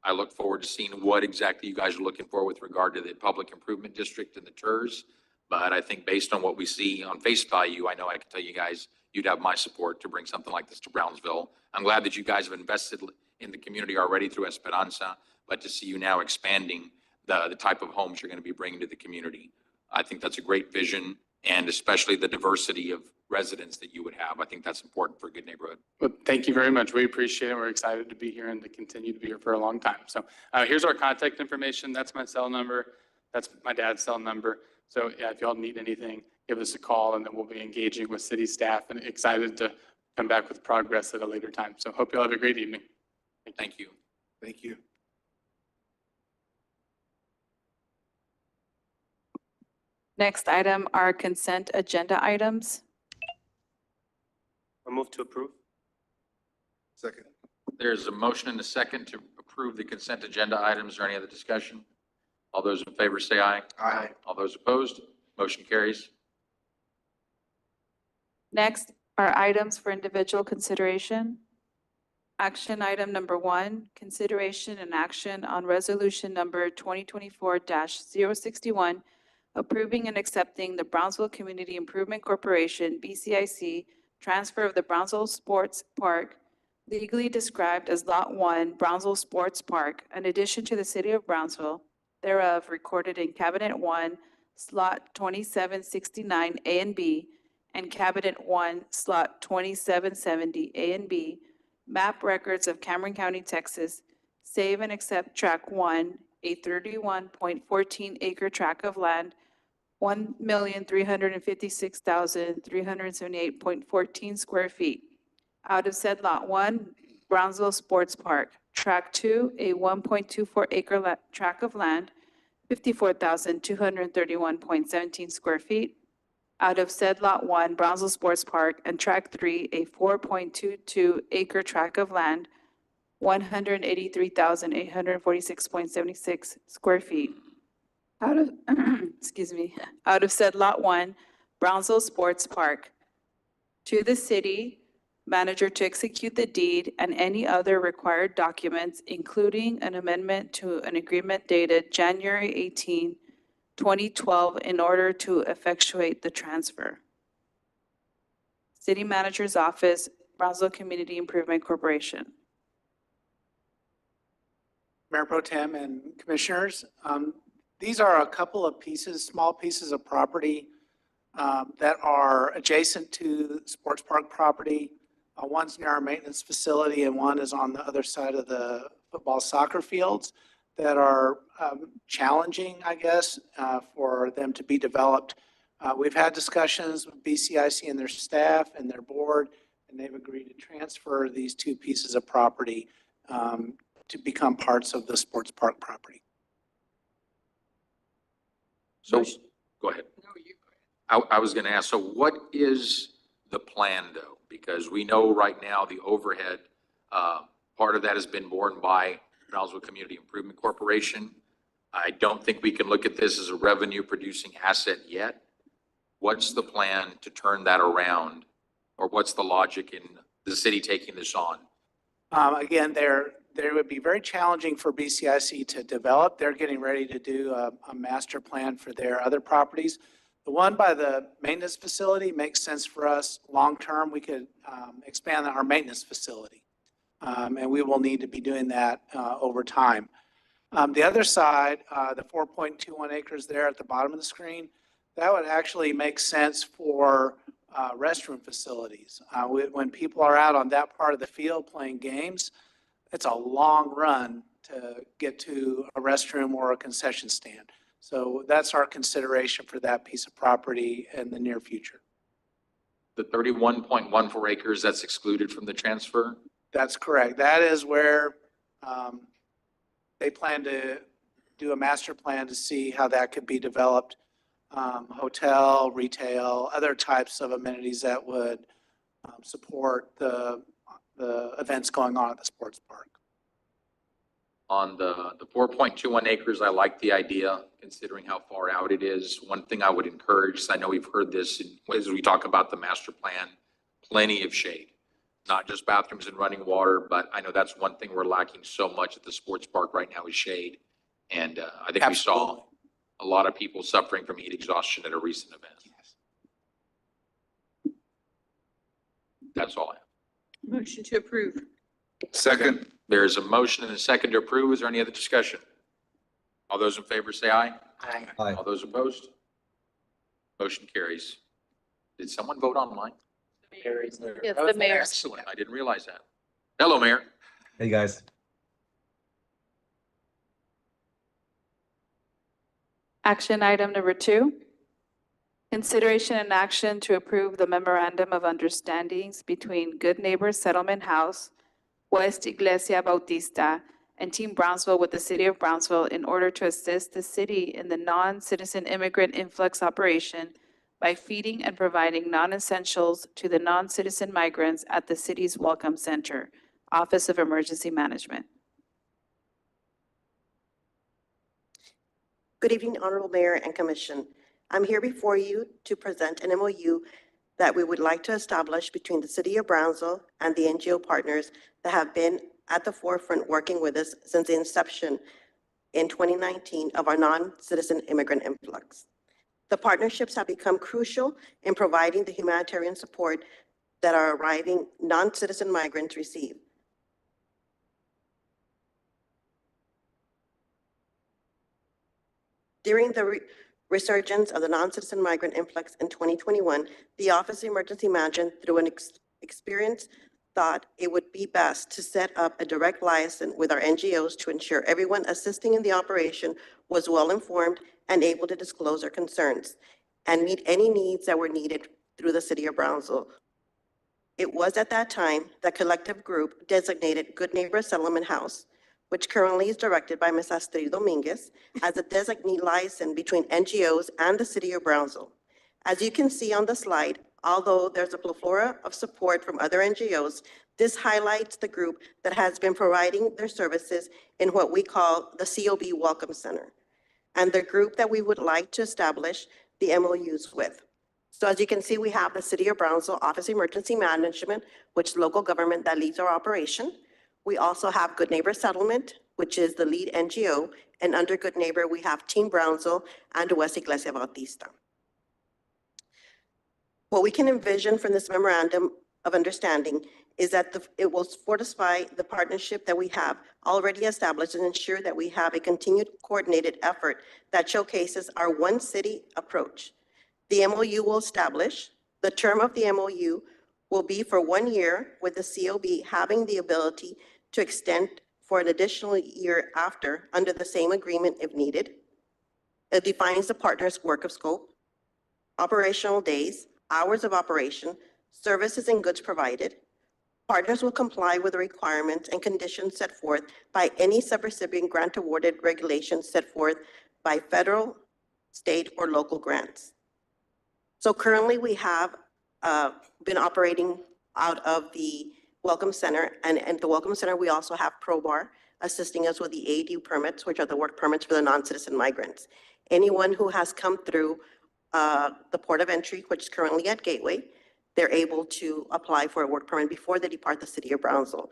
Speaker 6: I look forward to seeing what exactly you guys are looking for with regard to the Public Improvement District and the TERS. But I think based on what we see on face value, I know I can tell you guys, you'd have my support to bring something like this to Brownsville. I'm glad that you guys have invested in the community already through Esperanza, but to see you now expanding the type of homes you're going to be bringing to the community. I think that's a great vision, and especially the diversity of residents that you would have. I think that's important for a good neighborhood.
Speaker 10: Well, thank you very much. We appreciate it. We're excited to be here and to continue to be here for a long time. So here's our contact information. That's my cell number. That's my dad's cell number. So yeah, if y'all need anything, give us a call, and then we'll be engaging with city staff and excited to come back with progress at a later time. So hope y'all have a great evening.
Speaker 6: Thank you.
Speaker 9: Thank you.
Speaker 1: Next item are consent agenda items.
Speaker 11: I move to approve.
Speaker 8: Second.
Speaker 6: There's a motion and a second to approve the consent agenda items. Is there any other discussion? All those in favor say aye.
Speaker 8: Aye.
Speaker 6: All those opposed, motion carries.
Speaker 1: Next are items for individual consideration. Action item number 1, consideration and action on resolution number 2024-061, approving and accepting the Brownsville Community Improvement Corporation, BCIC, transfer of the Brownsville Sports Park, legally described as Lot 1, Brownsville Sports Park, in addition to the city of Brownsville, thereof recorded in Cabinet 1, Slot 2769 A and B, and Cabinet 1, Slot 2770 A and B, map records of Cameron County, Texas, save and accept Tract 1, a 31.14 acre tract of land, 1,356,378.14 square feet. Out of said Lot 1, Brownsville Sports Park. Tract 2, a 1.24 acre tract of land, 54,231.17 square feet. Out of said Lot 1, Brownsville Sports Park, and Tract 3, a 4.22 acre tract of land, 183,846.76 square feet. Out of, out of said Lot 1, Brownsville Sports Park, to the city manager to execute the deed and any other required documents, including an amendment to an agreement dated January 18, 2012, in order to effectuate the transfer. City Manager's Office, Brownsville Community Improvement Corporation.
Speaker 9: Mayor Pro Tem and Commissioners, these are a couple of pieces, small pieces of property that are adjacent to Sports Park property. One's near our maintenance facility and one is on the other side of the football soccer fields that are challenging, I guess, for them to be developed We've had discussions with BCIC and their staff and their board, and they've agreed to transfer these two pieces of property to become parts of the sports park property.
Speaker 6: So, go ahead. I was going to ask, so what is the plan though? Because we know right now the overhead, part of that has been borne by Brownsville Community Improvement Corporation. I don't think we can look at this as a revenue producing asset yet. What's the plan to turn that around? Or what's the logic in the city taking this on?
Speaker 9: Again, they would be very challenging for BCIC to develop. They're getting ready to do a master plan for their other properties. The one by the maintenance facility makes sense for us. Long-term, we could expand our maintenance facility. And we will need to be doing that over time. The other side, the 4.21 acres there at the bottom of the screen, that would actually make sense for restroom facilities. When people are out on that part of the field playing games, it's a long run to get to a restroom or a concession stand. So that's our consideration for that piece of property in the near future.
Speaker 6: The 31.14 acres, that's excluded from the transfer?
Speaker 9: That's correct. That is where they plan to do a master plan to see how that could be developed. Hotel, retail, other types of amenities that would support the events going on at the sports park.
Speaker 6: On the 4.21 acres, I like the idea, considering how far out it is. One thing I would encourage, I know we've heard this as we talk about the master plan, plenty of shade, not just bathrooms and running water, but I know that's one thing we're lacking so much at the sports park right now is shade. And I think we saw a lot of people suffering from heat exhaustion at a recent event. That's all I have.
Speaker 4: Motion to approve.
Speaker 11: Second.
Speaker 6: There's a motion and a second to approve. Is there any other discussion? All those in favor say aye.
Speaker 7: Aye.
Speaker 11: Aye.
Speaker 6: All those opposed? Motion carries. Did someone vote online?
Speaker 4: Yes, the mayor.
Speaker 6: Excellent. I didn't realize that. Hello, Mayor.
Speaker 12: Hey, guys.
Speaker 1: Action item number 2, consideration and action to approve the memorandum of understandings between Good Neighbor Settlement House, West Iglesia Bautista, and Team Brownsville with the City of Brownsville in order to assist the city in the non-citizen immigrant influx operation by feeding and providing non-essentials to the non-citizen migrants at the city's Welcome Center, Office of Emergency Management.
Speaker 7: Good evening, Honorable Mayor and Commission. I'm here before you to present an MOU that we would like to establish between the City of Brownsville and the NGO partners that have been at the forefront working with us since the inception in 2019 of our non-citizen immigrant influx. The partnerships have become crucial in providing the humanitarian support that our arriving non-citizen migrants receive. During the resurgence of the non-citizen migrant influx in 2021, the Office of Emergency Management, through an experience, thought it would be best to set up a direct liaison with our NGOs to ensure everyone assisting in the operation was well-informed and able to disclose their concerns and meet any needs that were needed through the City of Brownsville. It was at that time that collective group designated Good Neighbor Settlement House, which currently is directed by Ms. Astrid Dominguez, as a designee liaison between NGOs and the City of Brownsville. As you can see on the slide, although there's a plethora of support from other NGOs, this highlights the group that has been providing their services in what we call the COB Welcome Center, and the group that we would like to establish the MOUs with. So as you can see, we have the City of Brownsville Office of Emergency Management, which is local government that leads our operation. We also have Good Neighbor Settlement, which is the lead NGO, and under Good Neighbor, we have Team Brownsville and West Iglesia Bautista. What we can envision from this memorandum of understanding is that it will fortify the partnership that we have already established and ensure that we have a continued coordinated effort that showcases our one city approach. The MOU will establish, the term of the MOU will be for 1 year, with the COB having the ability to extend for an additional year after under the same agreement if needed. It defines the partner's work of scope.
Speaker 12: operational days, hours of operation, services and goods provided. Partners will comply with the requirements and conditions set forth by any subrecipient grant awarded regulations set forth by federal, state, or local grants. So currently we have been operating out of the Welcome Center, and at the Welcome Center, we also have ProBar assisting us with the ADU permits, which are the work permits for the non-citizen migrants. Anyone who has come through the port of entry, which is currently at Gateway, they're able to apply for a work permit before they depart the city of Brownsville.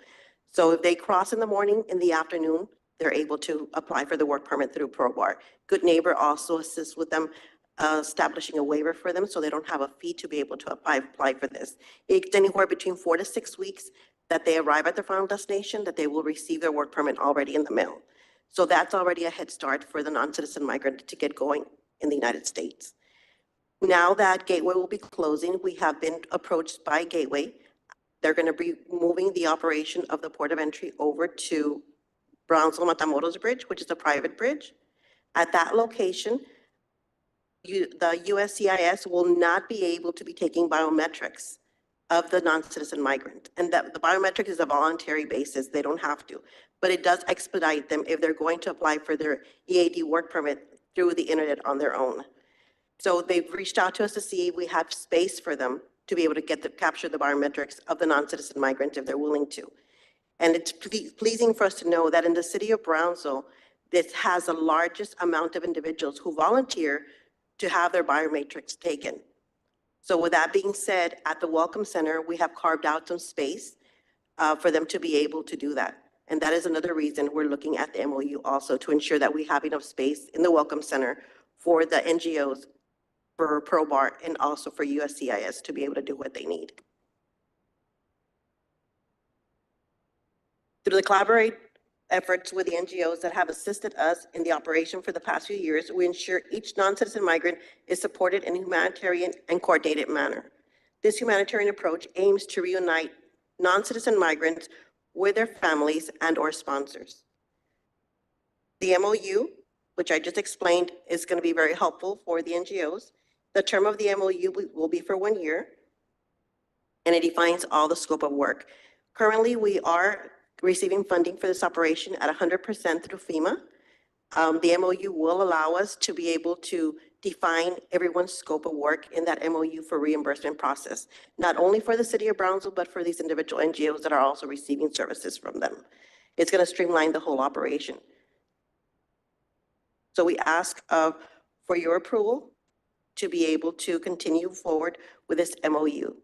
Speaker 12: So if they cross in the morning, in the afternoon, they're able to apply for the work permit through ProBar. Good Neighbor also assists with them establishing a waiver for them so they don't have a fee to be able to apply for this. It's anywhere between 4 to 6 weeks that they arrive at their final destination, that they will receive their work permit already in the mail. So that's already a head start for the non-citizen migrant to get going in the United States. Now that Gateway will be closing, we have been approached by Gateway. They're going to be moving the operation of the port of entry over to Brownsville-Matamoros Bridge, which is a private bridge. At that location, the USCIS will not be able to be taking biometrics of the non-citizen migrant. And that the biometric is a voluntary basis. They don't have to. But it does expedite them if they're going to apply for their EAD work permit through the internet on their own. So they've reached out to us to see if we have space for them to be able to capture the biometrics of the non-citizen migrant if they're willing to. And it's pleasing for us to know that in the city of Brownsville, this has the largest amount of individuals who volunteer to have their biometrics taken. So with that being said, at the Welcome Center, we have carved out some space for them to be able to do that. And that is another reason we're looking at the MOU also to ensure that we have enough space in the Welcome Center for the NGOs, for ProBar, and also for USCIS to be able to do what they need. Through the collaborate efforts with the NGOs that have assisted us in the operation for the past few years, we ensure each non-citizen migrant is supported in a humanitarian and coordinated manner. This humanitarian approach aims to reunite non-citizen migrants with their families and/or sponsors. The MOU, which I just explained, is going to be very helpful for the NGOs. The term of the MOU will be for 1 year, and it defines all the scope of work. Currently, we are receiving funding for this operation at 100% through FEMA. The MOU will allow us to be able to define everyone's scope of work in that MOU for reimbursement process, not only for the city of Brownsville, but for these individual NGOs that are also receiving services from them. It's going to streamline the whole operation. So we ask for your approval to be able to continue forward with this MOU.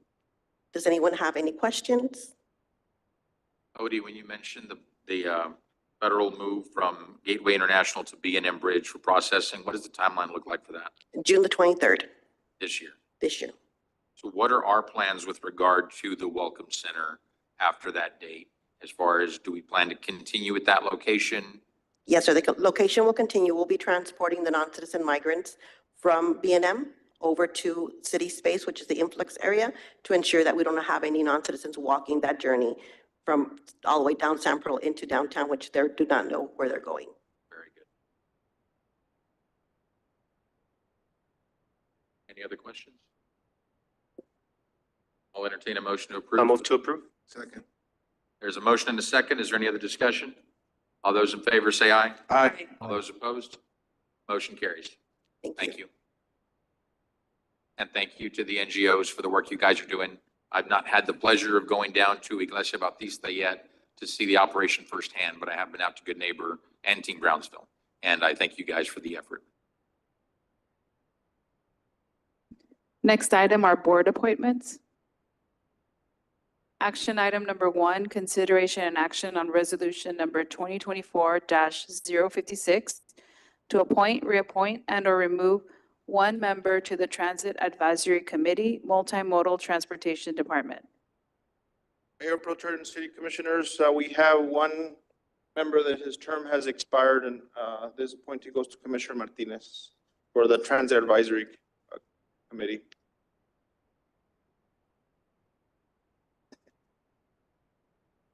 Speaker 12: Does anyone have any questions?
Speaker 6: Odie, when you mentioned the federal move from Gateway International to B&M Bridge for processing, what does the timeline look like for that
Speaker 12: June the 23rd
Speaker 6: this year?
Speaker 12: this year.
Speaker 6: So what are our plans with regard to the Welcome Center after that date? As far as, do we plan to continue at that location?
Speaker 12: Yes, sir. The location will continue. We'll be transporting the non-citizen migrants from B&M over to City Space, which is the influx area, to ensure that we don't have any non-citizens walking that journey from all the way down San Pearl into downtown, which they do not know where they're going.
Speaker 6: Very good. Any other questions? I'll entertain a motion to approve.
Speaker 11: I'll move to approve.
Speaker 5: Second.
Speaker 6: There's a motion and a second. Is there any other discussion? All those in favor say aye.
Speaker 5: Aye.
Speaker 6: All those opposed? Motion carries. Thank you. And thank you to the NGOs for the work you guys are doing. I've not had the pleasure of going down to Iglesia Bautista yet to see the operation firsthand, but I have been out to Good Neighbor and Team Brownsville. And I thank you guys for the effort.
Speaker 1: Next item are board appointments. Action item number 1, consideration and action on resolution number 2024-056 to appoint, reappoint, and/or remove one member to the Transit Advisory Committee, Multimodal Transportation Department.
Speaker 13: Mayor Pro Tem, City Commissioners, we have one member that his term has expired, and this appointee goes to Commissioner Martinez for the Transit Advisory Committee.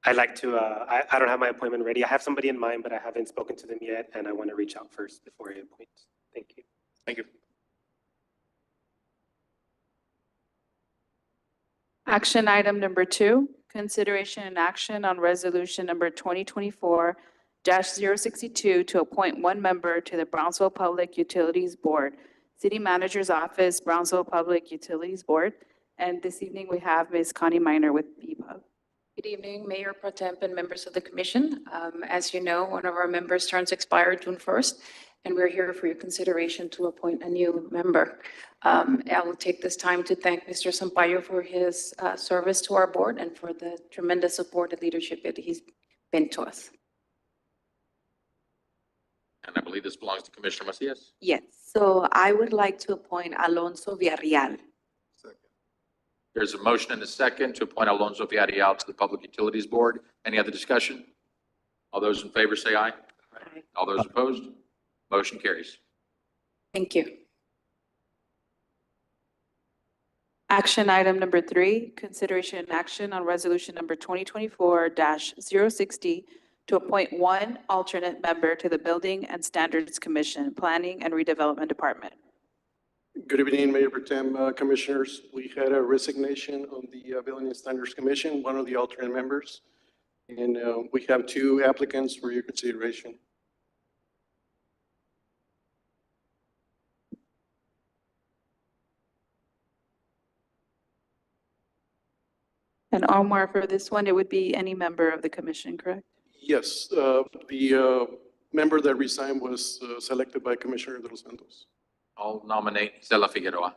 Speaker 11: I'd like to, I don't have my appointment ready. I have somebody in mind, but I haven't spoken to them yet, and I want to reach out first before I appoint. Thank you.
Speaker 13: Thank you.
Speaker 1: Action item number 2, consideration and action on resolution number 2024-062 to appoint one member to the Brownsville Public Utilities Board, City Manager's Office, Brownsville Public Utilities Board. And this evening, we have Ms. Connie Miner with BPUB.
Speaker 14: Good evening, Mayor Pro Temp and members of the commission. As you know, one of our members' terms expired June 1st, and we're here for your consideration to appoint a new member. I will take this time to thank Mr. Sampaio for his service to our board and for the tremendous support and leadership that he's been to us.
Speaker 6: And I believe this belongs to Commissioner Macias.
Speaker 15: Yes, so I would like to appoint Alonso Villarreal.
Speaker 6: There's a motion and a second to appoint Alonso Villarreal to the Public Utilities Board. Any other discussion? All those in favor say aye.
Speaker 14: Aye.
Speaker 6: All those opposed? Motion carries.
Speaker 14: Thank you.
Speaker 1: Action item number 3, consideration and action on resolution number 2024-060 to appoint one alternate member to the Building and Standards Commission, Planning and Redevelopment Department.
Speaker 16: Good evening, Mayor Pro Tem, Commissioners. We had a resignation on the Building and Standards Commission, one of the alternate members. And we have 2 applicants for your consideration.
Speaker 1: And Omar, for this one, it would be any member of the commission, correct?
Speaker 16: Yes, the member that resigned was selected by Commissioner De Los Santos.
Speaker 6: I'll nominate Stella Figueroa.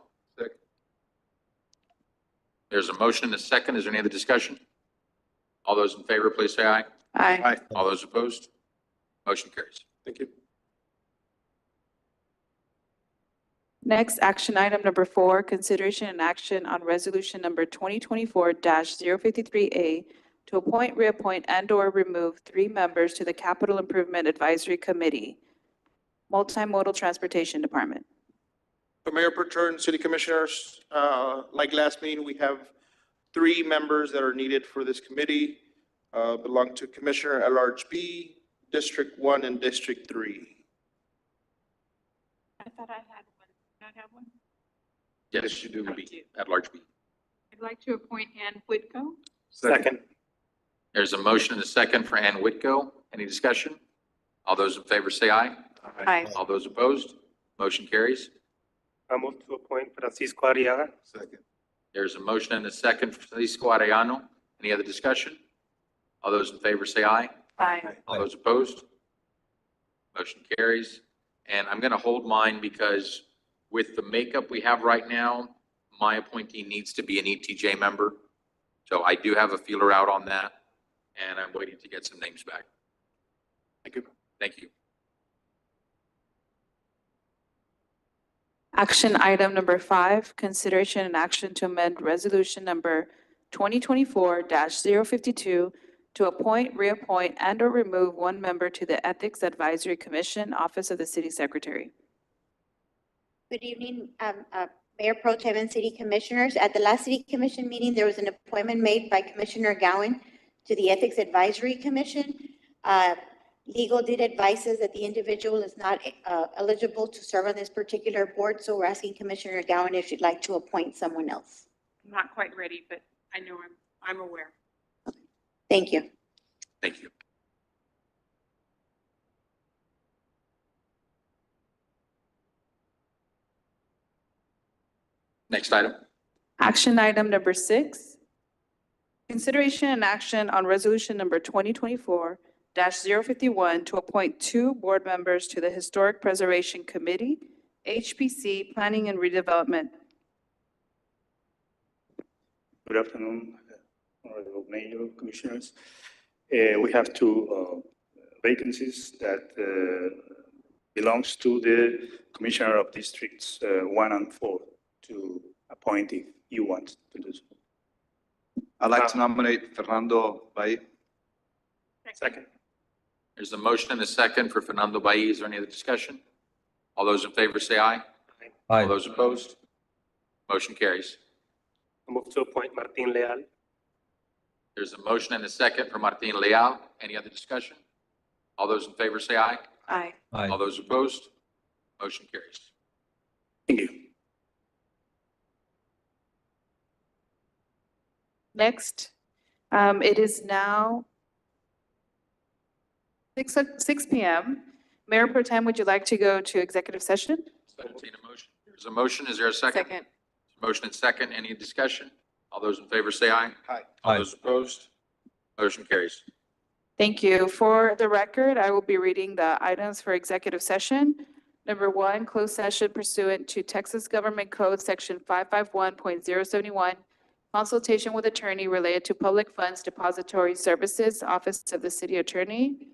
Speaker 6: There's a motion and a second. Is there any other discussion? All those in favor, please say aye.
Speaker 1: Aye.
Speaker 6: All those opposed? Motion carries.
Speaker 16: Thank you.
Speaker 1: Next, action item number 4, consideration and action on resolution number 2024-053A to appoint, reappoint, and/or remove 3 members to the Capital Improvement Advisory Committee, Multimodal Transportation Department.
Speaker 13: So Mayor Pro Tem, City Commissioners, like last meeting, we have 3 members that are needed for this committee, belong to Commissioner at-large B, District 1, and District 3.
Speaker 4: I thought I had one. Did I have one?
Speaker 6: Yes, you do be at large B.
Speaker 4: I'd like to appoint Ann Whitco.
Speaker 11: Second.
Speaker 6: There's a motion and a second for Ann Whitco. Any discussion? All those in favor say aye.
Speaker 1: Aye.
Speaker 6: All those opposed? Motion carries.
Speaker 11: I move to appoint Francisco Arriaga.
Speaker 16: Second.
Speaker 6: There's a motion and a second for Francisco Arellano. Any other discussion? All those in favor say aye.
Speaker 1: Aye.
Speaker 6: All those opposed? Motion carries. And I'm going to hold mine because with the makeup we have right now, my appointee needs to be an ETJ member. So I do have a feeler out on that, and I'm waiting to get some names back.
Speaker 16: Thank you.
Speaker 6: Thank you.
Speaker 1: Action item number 5, consideration and action to amend resolution number 2024-052 to appoint, reappoint, and/or remove one member to the Ethics Advisory Commission, Office of the City Secretary.
Speaker 17: Good evening, Mayor Pro Tem and City Commissioners. At the last City Commission meeting, there was an appointment made by Commissioner Gowan to the Ethics Advisory Commission. Legal did advise us that the individual is not eligible to serve on this particular board, so we're asking Commissioner Gowan if she'd like to appoint someone else.
Speaker 4: I'm not quite ready, but I know I'm aware.
Speaker 17: Thank you.
Speaker 6: Thank you. Next item.
Speaker 1: Action item number 6, consideration and action on resolution number 2024-051 to appoint 2 board members to the Historic Preservation Committee, HPC, Planning and Redevelopment.
Speaker 18: Good afternoon, Honorable Mayor, Commissioners. We have 2 vacancies that belongs to the Commissioner of Districts 1 and 4 to appoint if you want to do so.
Speaker 19: I'd like to nominate Fernando Bay.
Speaker 11: Second.
Speaker 6: There's a motion and a second for Fernando Bailly. Is there any other discussion? All those in favor say aye.
Speaker 11: Aye.
Speaker 6: All those opposed? Motion carries.
Speaker 11: I move to appoint Martin Leal.
Speaker 6: There's a motion and a second for Martin Leal. Any other discussion? All those in favor say aye.
Speaker 1: Aye.
Speaker 6: All those opposed? Motion carries.
Speaker 18: Thank you.
Speaker 1: Next, it is now 6 PM. Mayor Pro Tem, would you like to go to executive session?
Speaker 6: Entertain a motion. There's a motion. Is there a second?
Speaker 4: Second.
Speaker 6: Motion and second. Any discussion? All those in favor say aye.
Speaker 13: Aye.
Speaker 6: All those opposed? Motion carries.
Speaker 1: Thank you. For the record, I will be reading the items for executive session. Number one, closed session pursuant to Texas Government Code, Section 551.071, consultation with attorney related to public funds depository services, Office of the City Attorney.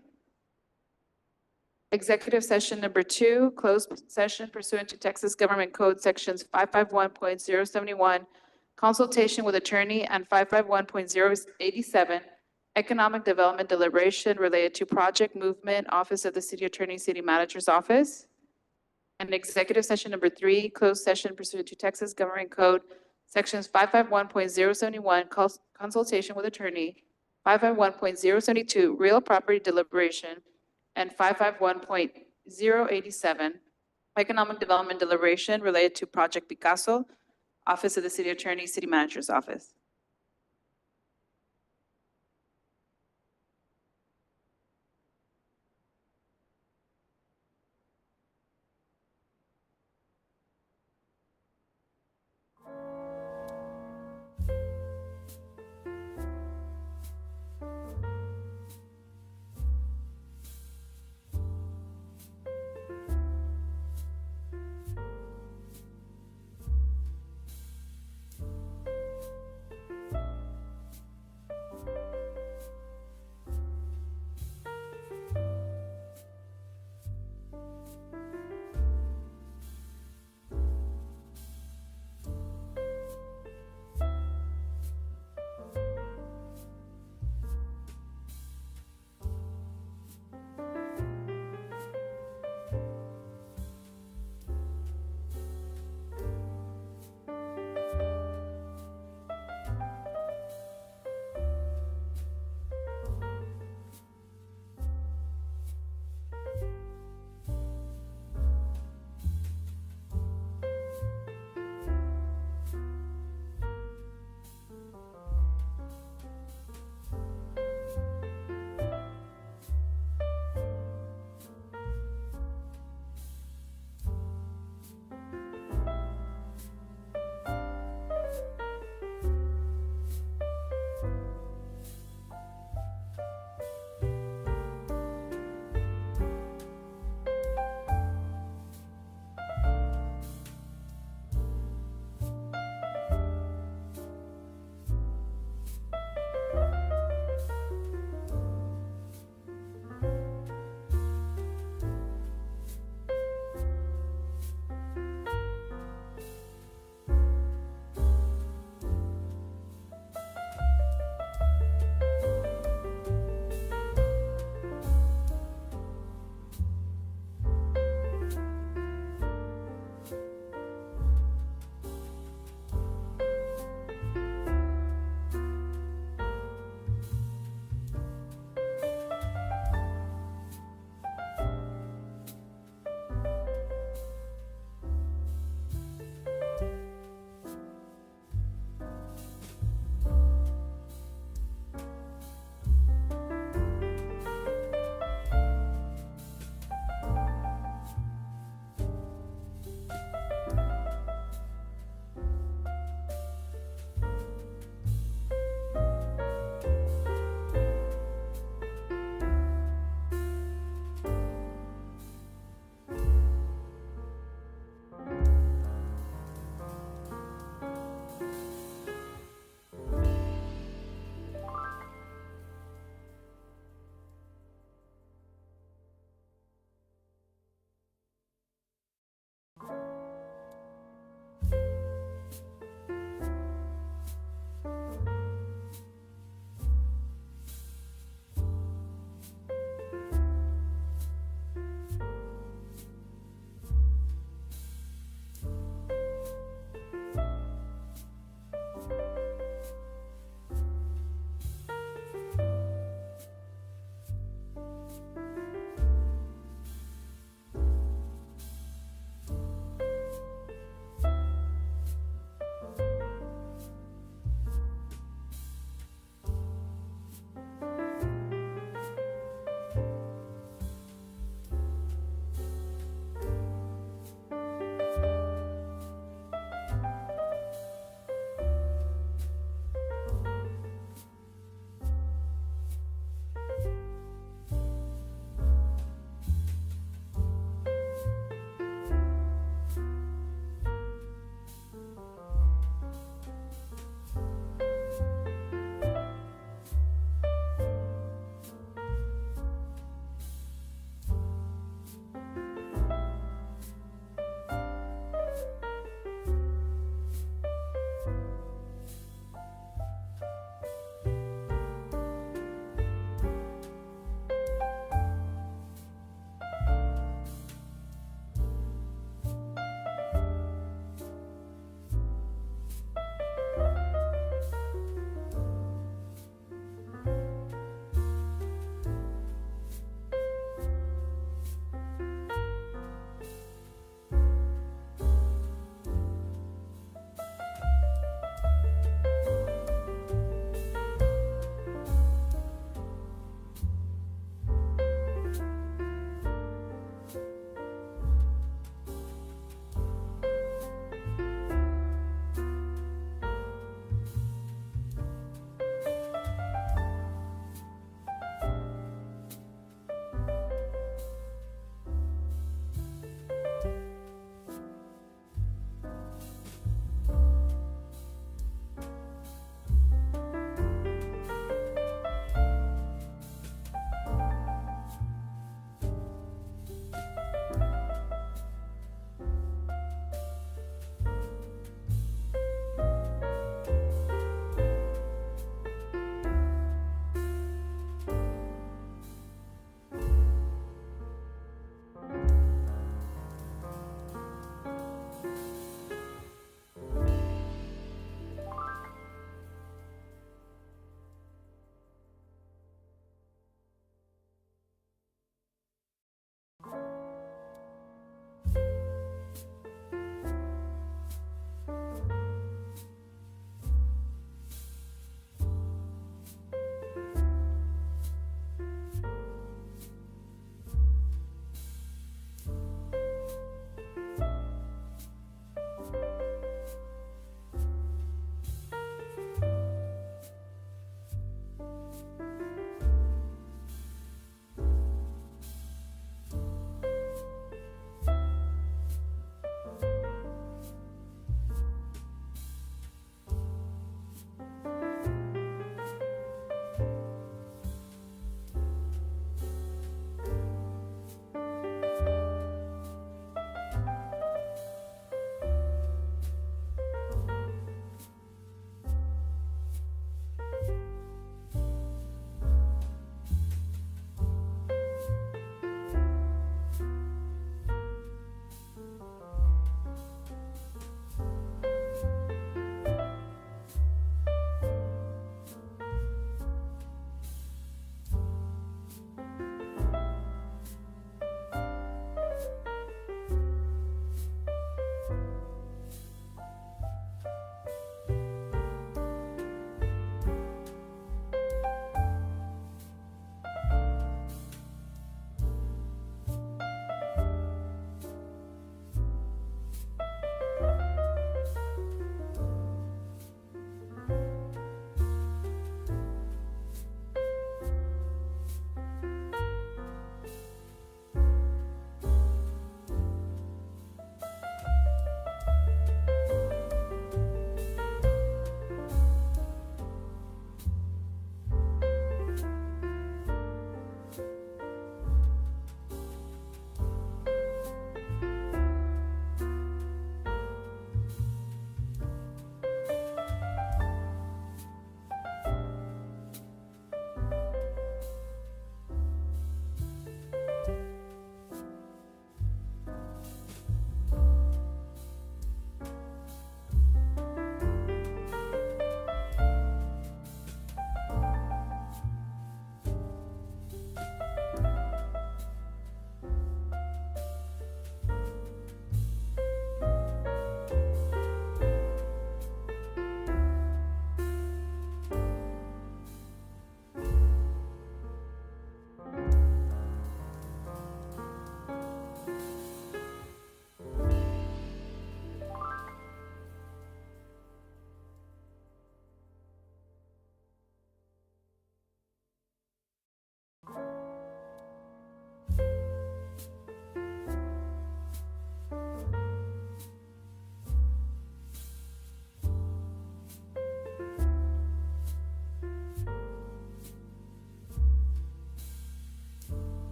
Speaker 1: Executive session number two, closed session pursuant to Texas Government Code Sections 551.071, consultation with attorney, and 551.087, economic development deliberation related to project movement, Office of the City Attorney, City Manager's Office. And executive session number three, closed session pursuant to Texas Government Code Sections 551.071, consultation with attorney, 551.072, real property deliberation, and 551.087, economic development deliberation related to Project Picasso, Office of the City Attorney, City Manager's Office.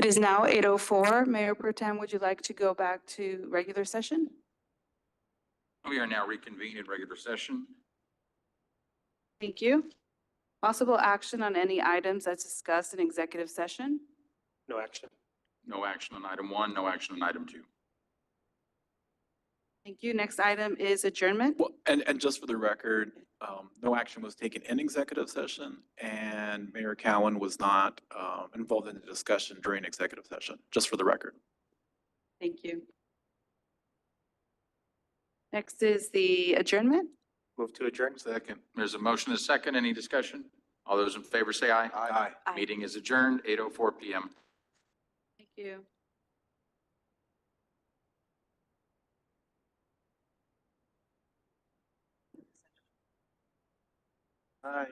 Speaker 1: It is now 8:04. Mayor Pro Tem, would you like to go back to regular session?
Speaker 6: We are now reconvened in regular session.
Speaker 1: Thank you. Possible action on any items that's discussed in executive session?
Speaker 11: No action.
Speaker 6: No action on item 1, no action on item 2.
Speaker 1: Thank you. Next item is adjournment.
Speaker 20: Well, and just for the record, no action was taken in executive session, and Mayor Cowan was not involved in the discussion during executive session, just for the record.
Speaker 1: Thank you. Next is the adjournment.
Speaker 11: Move to adjourn.
Speaker 20: Second.
Speaker 6: There's a motion and a second. Any discussion? All those in favor say aye.
Speaker 20: Aye.
Speaker 15: Aye.
Speaker 6: Meeting is adjourned, 8:04 PM.
Speaker 1: Thank you.
Speaker 20: Aye.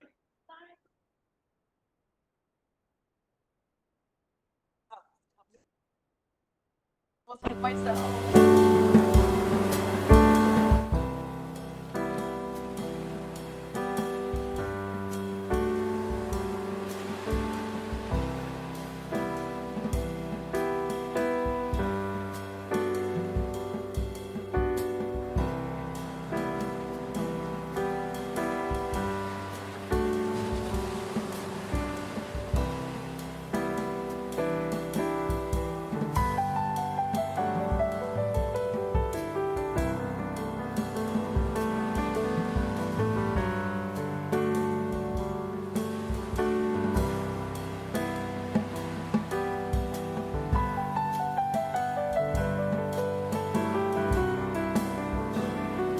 Speaker 2: Myself.